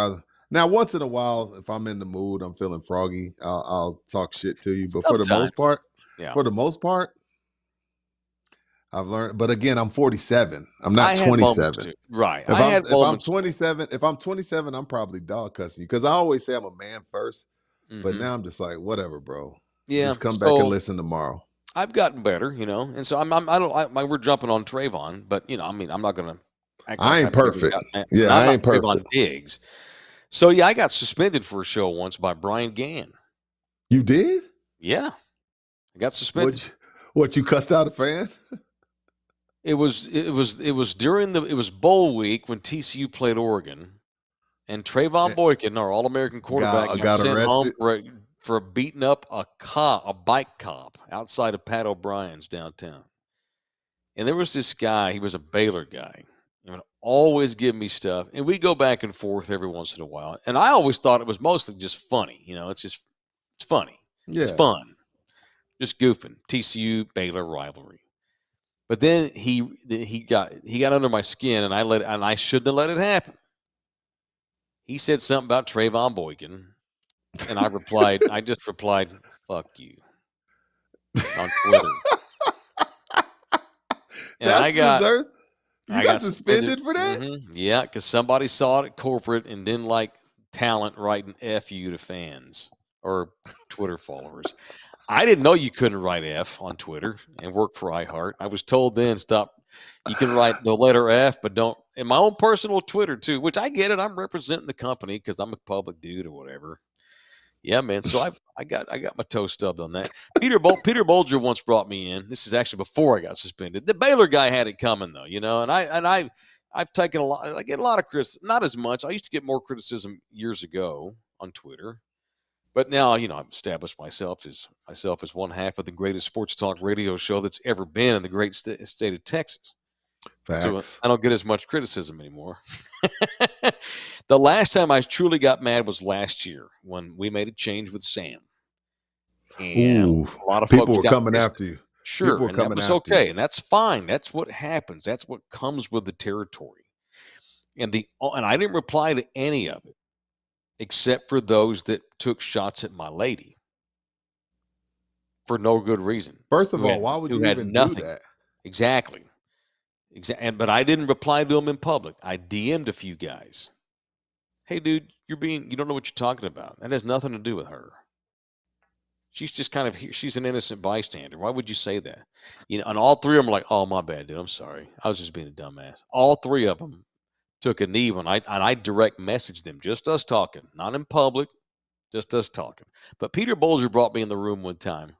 Now, once in a while, if I'm in the mood, I'm feeling froggy, I'll talk shit to you. But for the most part, I've learned. But again, I'm 47. I'm not 27. Right. If I'm 27, I'm probably dog cussing you because I always say I'm a man first. Mm-hmm. But now I'm just like, whatever, bro. Yeah, just come back and listen tomorrow. I've gotten better, and so we're jumping on Trayvon, but I'm not gonna. I ain't perfect. I ain't perfect. Trayvon Diggs. So I got suspended for a show once by Brian Gann. You did? Yeah, I got suspended. What you cussed out a fan? It was bowl week when TCU played Oregon. And Trayvon Boykin, our All-American quarterback, got sent home for beating up a bike cop outside of Pat O'Brien's downtown. And there was this guy, he was a Baylor guy. He would always give me stuff. And we go back and forth every once in a while. And I always thought it was mostly just funny. It's funny. Yeah. It's fun. Just goofing. TCU, Baylor rivalry. But then he got under my skin, and I shouldn't have let it happen. He said something about Trayvon Boykin, and I just replied, "Fuck you," on Twitter. And You got suspended for that? Mm-hmm. Yeah, because somebody saw it at corporate and didn't like talent writing F you to fans or Twitter followers. I didn't know you couldn't write F on Twitter and work for iHeart. I was told then, stop. You can write the letter F, but don't. In my own personal Twitter too, which I get it. I'm representing the company because I'm a public dude or whatever. Yeah, man. So I got my toe stubbed on that. Peter Bolger once brought me in. This is actually before I got suspended. The Baylor guy had it coming though, and I've taken a lot. I get a lot of criticism, not as much. I used to get more criticism years ago on Twitter. But now, I've established myself as one half of the greatest sports talk radio show that's ever been in the great state of Texas. Facts. So I don't get as much criticism anymore. The last time I truly got mad was last year when we made a change with Sam. And a lot of people folks were coming after you. Sure, and that was okay, and that's fine. That's what happens. That's what comes with the territory. And I didn't reply to any of it, except for those that took shots at my lady for no good reason. First of all, why would you even do that? Exactly. But I didn't reply to them in public. I DM'd a few guys. Hey, dude, you don't know what you're talking about. That has nothing to do with her. She's just she's an innocent bystander. Why would you say that? And all three of them were like, oh, my bad, dude. I'm sorry. I was just being a dumbass. All three of them took a knee when I direct messaged them, just us talking, not in public, just us talking. But Peter Bolger brought me in the room one time.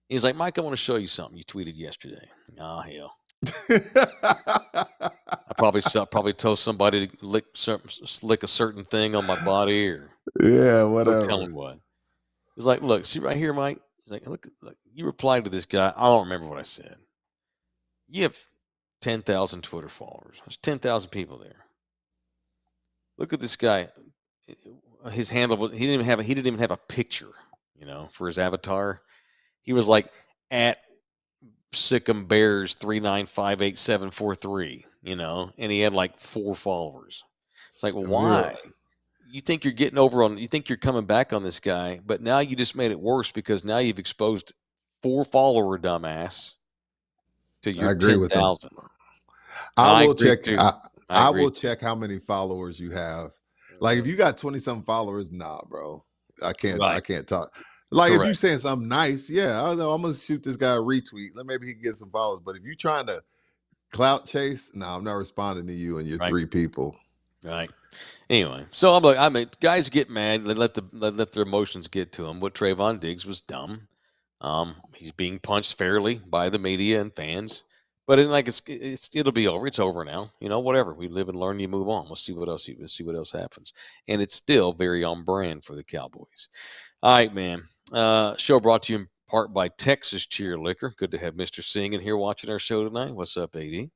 He's like, Mike, I want to show you something you tweeted yesterday. Oh, hell. I probably told somebody to lick a certain thing on my body or whatever. Tell him what. He's like, look, see right here, Mike. He's like, look, you replied to this guy. I don't remember what I said. You have 10,000 Twitter followers. There's 10,000 people there. Look at this guy. His handle he didn't even have a picture, for his avatar. He was like at Sick'em Bears 3958743, and he had like 4 followers. It's like, well, why? Yeah. You think you're you think you're coming back on this guy, but now you just made it worse because now you've exposed 4 follower dumbass to your 10,000. I will check. I will check how many followers you have. Like if you got 20-something followers, nah, bro. I can't. Right. I can't talk. Like Correct. If you're saying something nice, yeah, I know I'm gonna shoot this guy a retweet. Maybe he can get some followers. But if you're trying to clout chase, no, I'm not responding to you and your 3 people. Right. Anyway, so I'm like, guys get mad. They let their emotions get to them. What Trayvon Diggs was dumb. He's being punched fairly by the media and fans. But it'll be over. It's over now. Whatever. We live and learn. You move on. We'll see what else happens. And it's still very on brand for the Cowboys. All right, man. Show brought to you in part by Texas Cheer Liquor. Good to have Mr. Singh in here watching our show tonight. What's up, AD?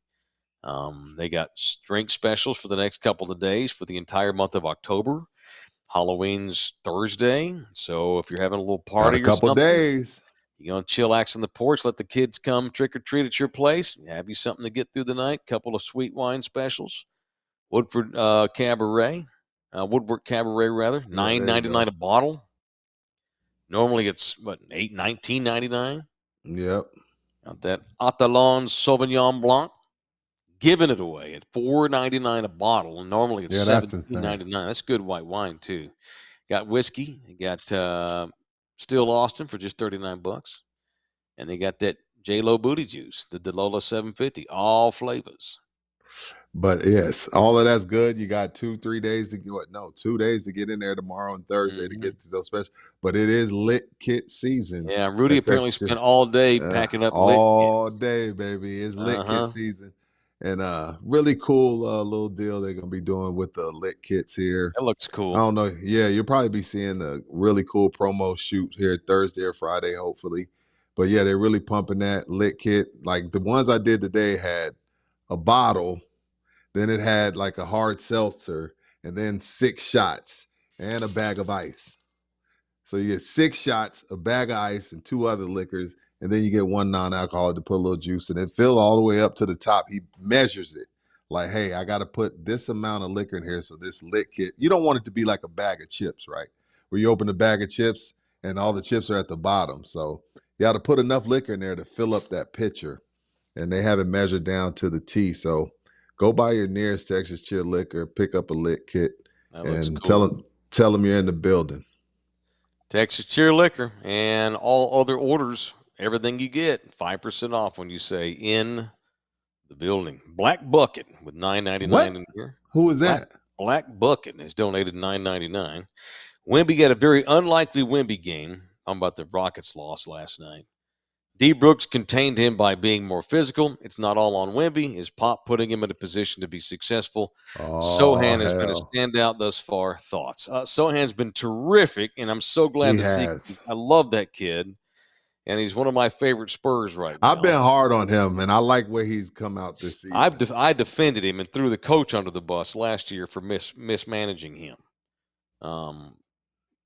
They got drink specials for the next couple of days for the entire month of October. Halloween's Thursday. So if you're having a little party or something. A couple days. You're going to chillax on the porch, let the kids come trick or treat at your place, have you something to get through the night, couple of sweet wine specials. Woodford Cabaret, Woodward Cabaret rather, $9.99 a bottle. Normally it's $19.99. Yep. Got that Atalon Sauvignon Blanc, giving it away at $4.99 a bottle, and normally it's $17.99. That's good white wine too. Got whiskey. You got Still Austin for just $39, and they got that J-Lo booty juice, the Delola 750, all flavors. But yes, all of that's good. You got 2-3 days to get 2 days to get in there tomorrow and Thursday to get to those specials. But it is lit kit season. Yeah, Rudy apparently spent all day packing up all lit kits. Day, baby. It's lit kit season. And really cool little deal they're going to be doing with the lit kits here. That looks cool. I don't know. Yeah, you'll probably be seeing a really cool promo shoot here Thursday or Friday, hopefully. But yeah, they're really pumping that lit kit. Like the ones I did today had a bottle, then it had like a hard seltzer, and then 6 shots and a bag of ice. So you get 6 shots, a bag of ice, and 2 other liquors. And then you get 1 non-alcoholic to put a little juice in it. Fill all the way up to the top. He measures it. Like, hey, I got to put this amount of liquor in here so this lit kit. You don't want it to be like a bag of chips, right? Where you open a bag of chips and all the chips are at the bottom. So you got to put enough liquor in there to fill up that pitcher. and they have it measured down to the T. So go by your nearest Texas Cheer liquor, pick up a lit kit, and cool. tell them you're in the building. Texas Cheer Liquor and all other orders, everything you get, 5% off when you say in the building. Black Bucket with $9.99 in here. Who is that? Black Bucket has donated $9.99. Wemby got a very unlikely Wemby game. I'm about the Rockets loss last night. D. Brooks contained him by being more physical. It's not all on Wemby. His pop putting him in a position to be successful. Sohan has been a standout thus far. Thoughts? Sohan's been terrific, and I'm so glad to see. I love that kid, and he's one of my favorite Spurs right now. I've been hard on him, and I like where he's come out this season. I defended him and threw the coach under the bus last year for mismanaging him.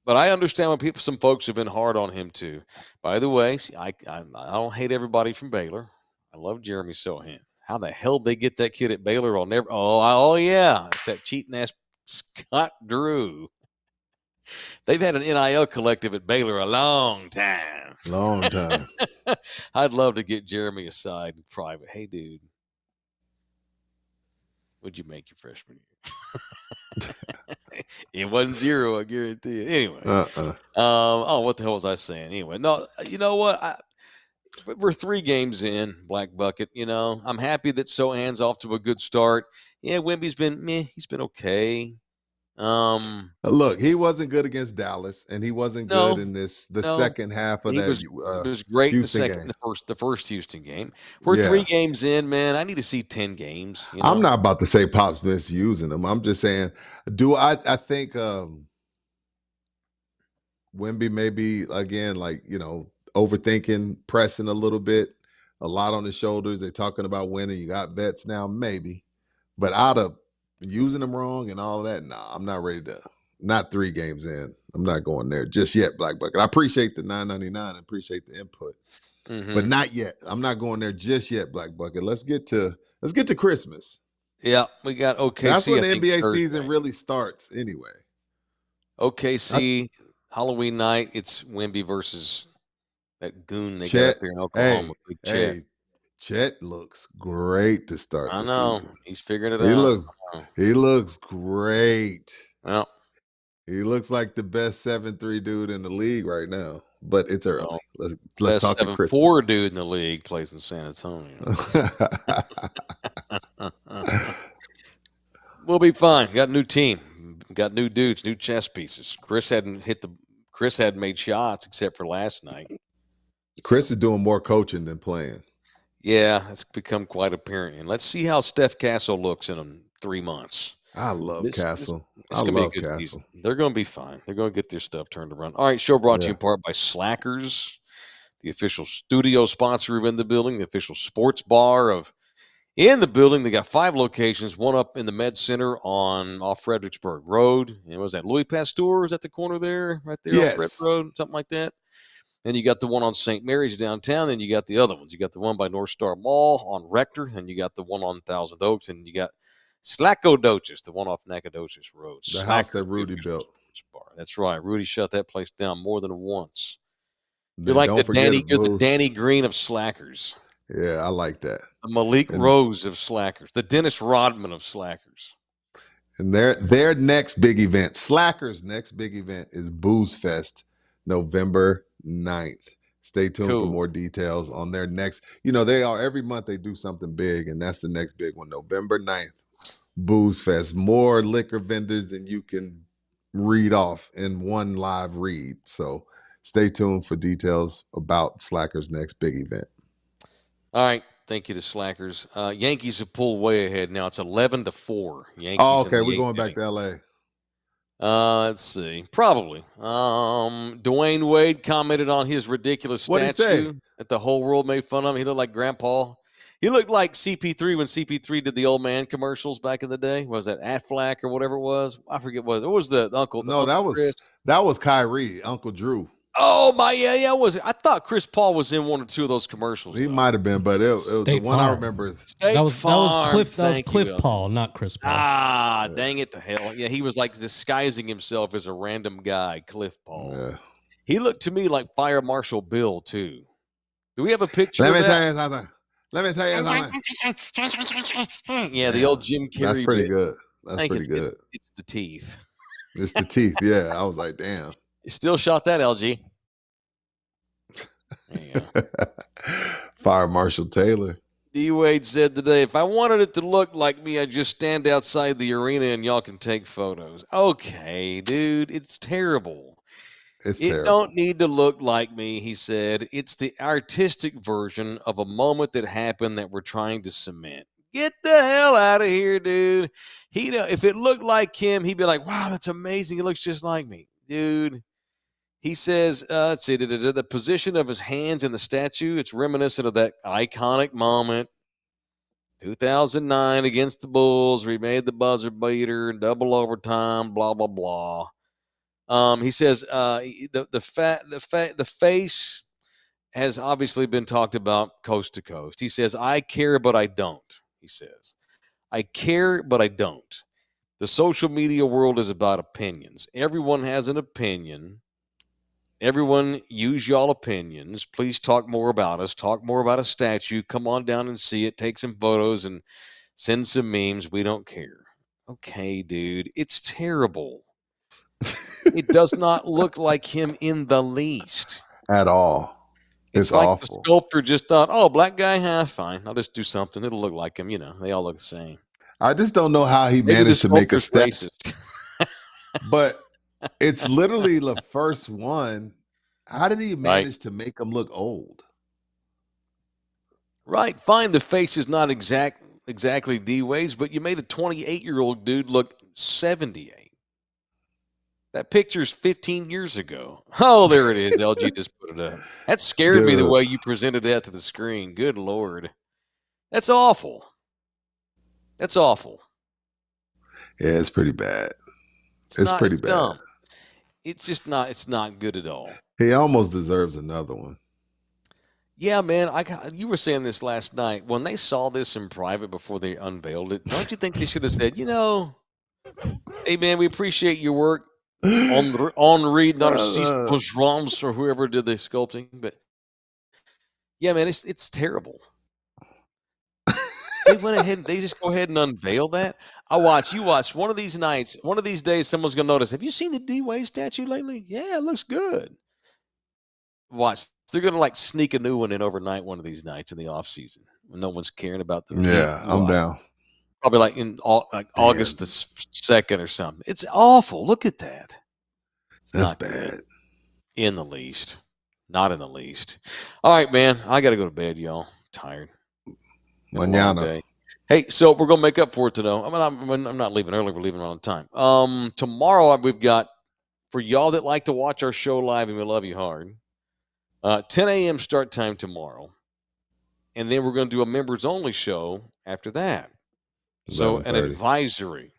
But I understand when some folks have been hard on him too. By the way, I don't hate everybody from Baylor. I love Jeremy Sohan. How the hell they get that kid at Baylor? I'll never. Oh yeah, it's that cheating ass Scott Drew. They've had an NIL collective at Baylor a long time. Long time. I'd love to get Jeremy aside in private. Hey, dude, what'd you make your freshman year? It wasn't zero, I guarantee you. Anyway, what the hell was I saying? Anyway, no, you know what? We're 3 games in, Black Bucket. You know, I'm happy that Sohan's off to a good start. Yeah, Wemby's been meh. He's been okay. Look, he wasn't good against Dallas, and he wasn't good in the second half of that. He was great in the first Houston game. We're 3 games in, man. I need to see 10 games. You know? I'm not about to say Pop's misusing him. I'm just saying, I think Wemby may be again overthinking, pressing a little bit, a lot on his shoulders. They're talking about winning. You got vets now, maybe, but out of using them wrong and all of that, nah, I'm not ready to. Not 3 games in. I'm not going there just yet, Black Bucket. I appreciate the $9.99. Appreciate the input, but not yet. I'm not going there just yet, Black Bucket. Let's get to Christmas. Yeah, we got OKC. That's when the NBA season really starts, anyway. OKC Halloween night. It's Wemby versus that goon they got up there in Oklahoma. Big Chet. Chet looks great to start the season. He's figuring it out. He looks great. Well, he looks like the best 7'3" dude in the league right now. But it's early. Let's talk to Christmas. 7'4" dude in the league plays in San Antonio. We'll be fine. Got a new team. Got new dudes, new chess pieces. Chris hadn't made shots except for last night. Chris is doing more coaching than playing. Yeah, it's become quite apparent. And let's see how Steph Castle looks in 3 months. I love Castle. I love Castle. Season. They're going to be fine. They're going to get their stuff turned around. All right, show brought to you in part by Slackers, the official studio sponsor of In the Building, the official sports bar of In the Building. They got 5 locations, one up in the Med Center off Fredericksburg Road. And was that Louis Pasteur? Is that the corner there? Right there off Fred Road? Something like that. Then you got the one on St. Mary's downtown. Then you got the other ones. You got the one by North Star Mall on Rector. And you got the one on Thousand Oaks. And you got Slackodoches, the one off Nacogdoches Road. The house that Rudy built. That's right. Rudy shut that place down more than once. You're like the Danny Green of Slackers. Yeah, I like that. The Malik Rose of Slackers. The Dennis Rodman of Slackers. And their next big event, Slackers' next big event is Booze Fest, November 9th. Stay tuned for more details on their next. They are every month they do something big, and that's the next big one, November 9th. Booze Fest. More liquor vendors than you can read off in one live read. So stay tuned for details about Slackers' next big event. All right. Thank you to Slackers. Yankees have pulled way ahead now. It's 11-4. Yankees. Oh, okay. We're going back to L.A. Let's see. Probably. Dwayne Wade commented on his ridiculous statue that the whole world made fun of him. He looked like Grandpa. He looked like CP3 when CP3 did the old man commercials back in the day. Was that Aflac or whatever it was? I forget what it was. The uncle? No, that was Kyrie, Uncle Drew. Oh my, yeah, was it? I thought Chris Paul was in one or two of those commercials. He might have been, but it was the one I remember is that was Cliff Paul, not Chris Paul. Dang it to hell! Yeah, he was like disguising himself as a random guy, Cliff Paul. Yeah. He looked to me like Fire Marshal Bill too. Do we have a picture? Let Let me tell you something. Yeah, the old Jim Carrey. That's pretty bit. good. That's pretty good. It's the teeth. It's the teeth. Yeah, I was like, damn. You still shot that, LG. There you go. Fire Marshal Taylor. D. Wade said today, if I wanted it to look like me, I'd just stand outside the arena and y'all can take photos. Okay, dude, it's terrible. It terrible. Don't need to look like me, he said. It's the artistic version of a moment that happened that we're trying to cement. Get the hell out of here, dude. If it looked like him, he'd be like, wow, that's amazing. It looks just like me. Dude, he says, let's see, the position of his hands in the statue, it's reminiscent of that iconic moment, 2009 against the Bulls, where he made the buzzer beater and double overtime, blah, blah, blah. He says the face has obviously been talked about coast to coast. He says, I care, but I don't. He says, I care, but I don't. The social media world is about opinions. Everyone has an opinion. Everyone use y'all opinions. Please talk more about us. Talk more about a statue. Come on down and see it. Take some photos and send some memes. We don't care. Okay, dude. It's terrible. It does not look like him in the least. At all. It's like awful. The sculptor just thought, oh, black guy, fine. I'll just do something. It'll look like him. You know, they all look the same. I just don't know how he managed to make a statue. But it's literally the first one. How did he manage to make him look old? Right. Fine. The face is not exactly D-Wade's, but you made a 28-year-old dude look 78. That picture's 15 years ago. Oh, there it is. LG just put it up. That scared me the way you presented that to the screen. Good Lord. That's awful. That's awful. Yeah, it's pretty bad. It's pretty bad. Dumb. It's just not. It's not good at all. He almost deserves another one. Yeah, man. You were saying this last night. When they saw this in private before they unveiled it, don't you think they should have said, hey, man, we appreciate your work. Henri Narcisse or whoever did the sculpting, but yeah, man, it's terrible. They went ahead and they just go ahead and unveil that. You watch one of these nights, one of these days, someone's gonna notice. Have you seen the D-Wade statue lately? Yeah, it looks good. Watch, they're gonna sneak a new one in overnight one of these nights in the off season when no one's caring about them. Yeah, I'm down. Probably in August the 2nd or something. It's awful. Look at that. That's bad. In the least. Not in the least. All right, man. I got to go to bed, y'all. I'm tired. Mañana. Hey, so we're going to make up for it today. I'm not leaving early. We're leaving on time. Tomorrow we've got, for y'all that like to watch our show live, and we love you hard, 10 a.m. start time tomorrow. And then we're going to do a members-only show after that. So an advisory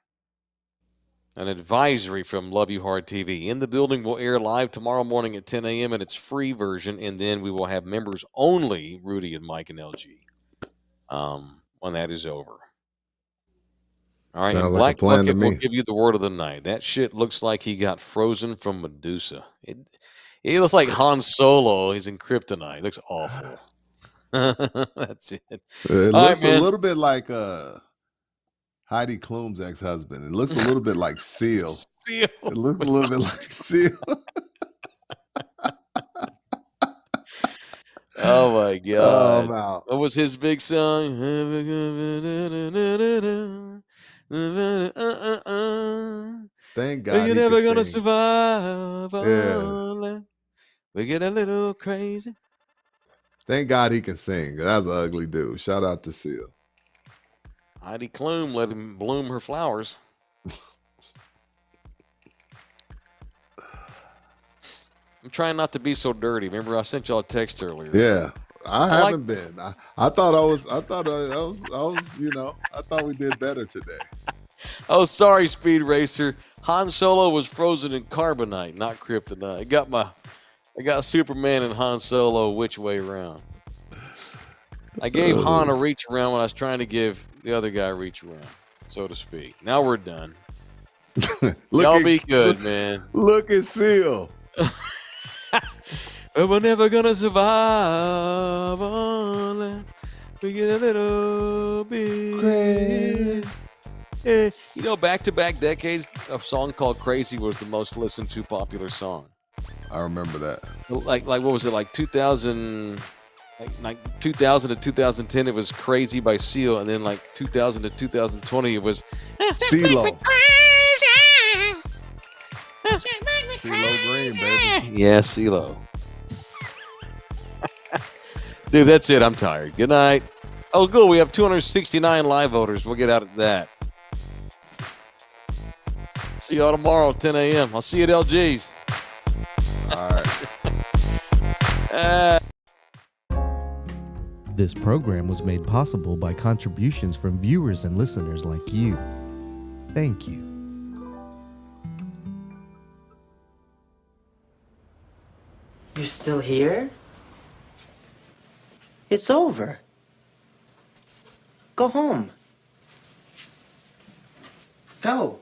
from Love You Hard TV. In the Building will air live tomorrow morning at 10 a.m. and it's free version. And then we will have members only, Rudy and Mike and LG, when that is over. All right. And Black Bucket will give you the word of the night. That shit looks like he got frozen from Medusa. It looks like Han Solo. He's in kryptonite. It looks awful. That's it. It looks a little bit like Heidi Klum's ex-husband. It looks a little bit like Seal. It looks a little bit like Seal. Oh, my God. Oh, I'm out. What was his big song? Thank God you're never going to survive. Yeah. We get a little crazy. Thank God he can sing. That's an ugly dude. Shout out to Seal. Heidi Klum let him bloom her flowers. I'm trying not to be so dirty. Remember, I sent y'all a text earlier. Yeah, I haven't been. I thought we did better today. Oh, sorry, Speed Racer. Han Solo was frozen in carbonite, not kryptonite. I got Superman and Han Solo which way around. I gave Han a reach around when I was trying to give the other guy a reach around, so to speak. Now we're done. Y'all be good, man. Look at Seal. We're never gonna survive. We get a little bit Crazy. You know, back-to-back decades, a song called Crazy was the most listened to popular song. I remember that. Like what was it, like 2000, like 2000 to 2010, it was Crazy by Seal, and then like 2000 to 2020, it was CeeLo. CeeLo Green, baby. Yeah, CeeLo. Dude, that's it. I'm tired. Good night. Oh, good. We have 269 live voters. We'll get out of that. See y'all tomorrow at 10 a.m. I'll see you at LG's. All right. This program was made possible by contributions from viewers and listeners like you. Thank you. You're still here? It's over. Go home. Go.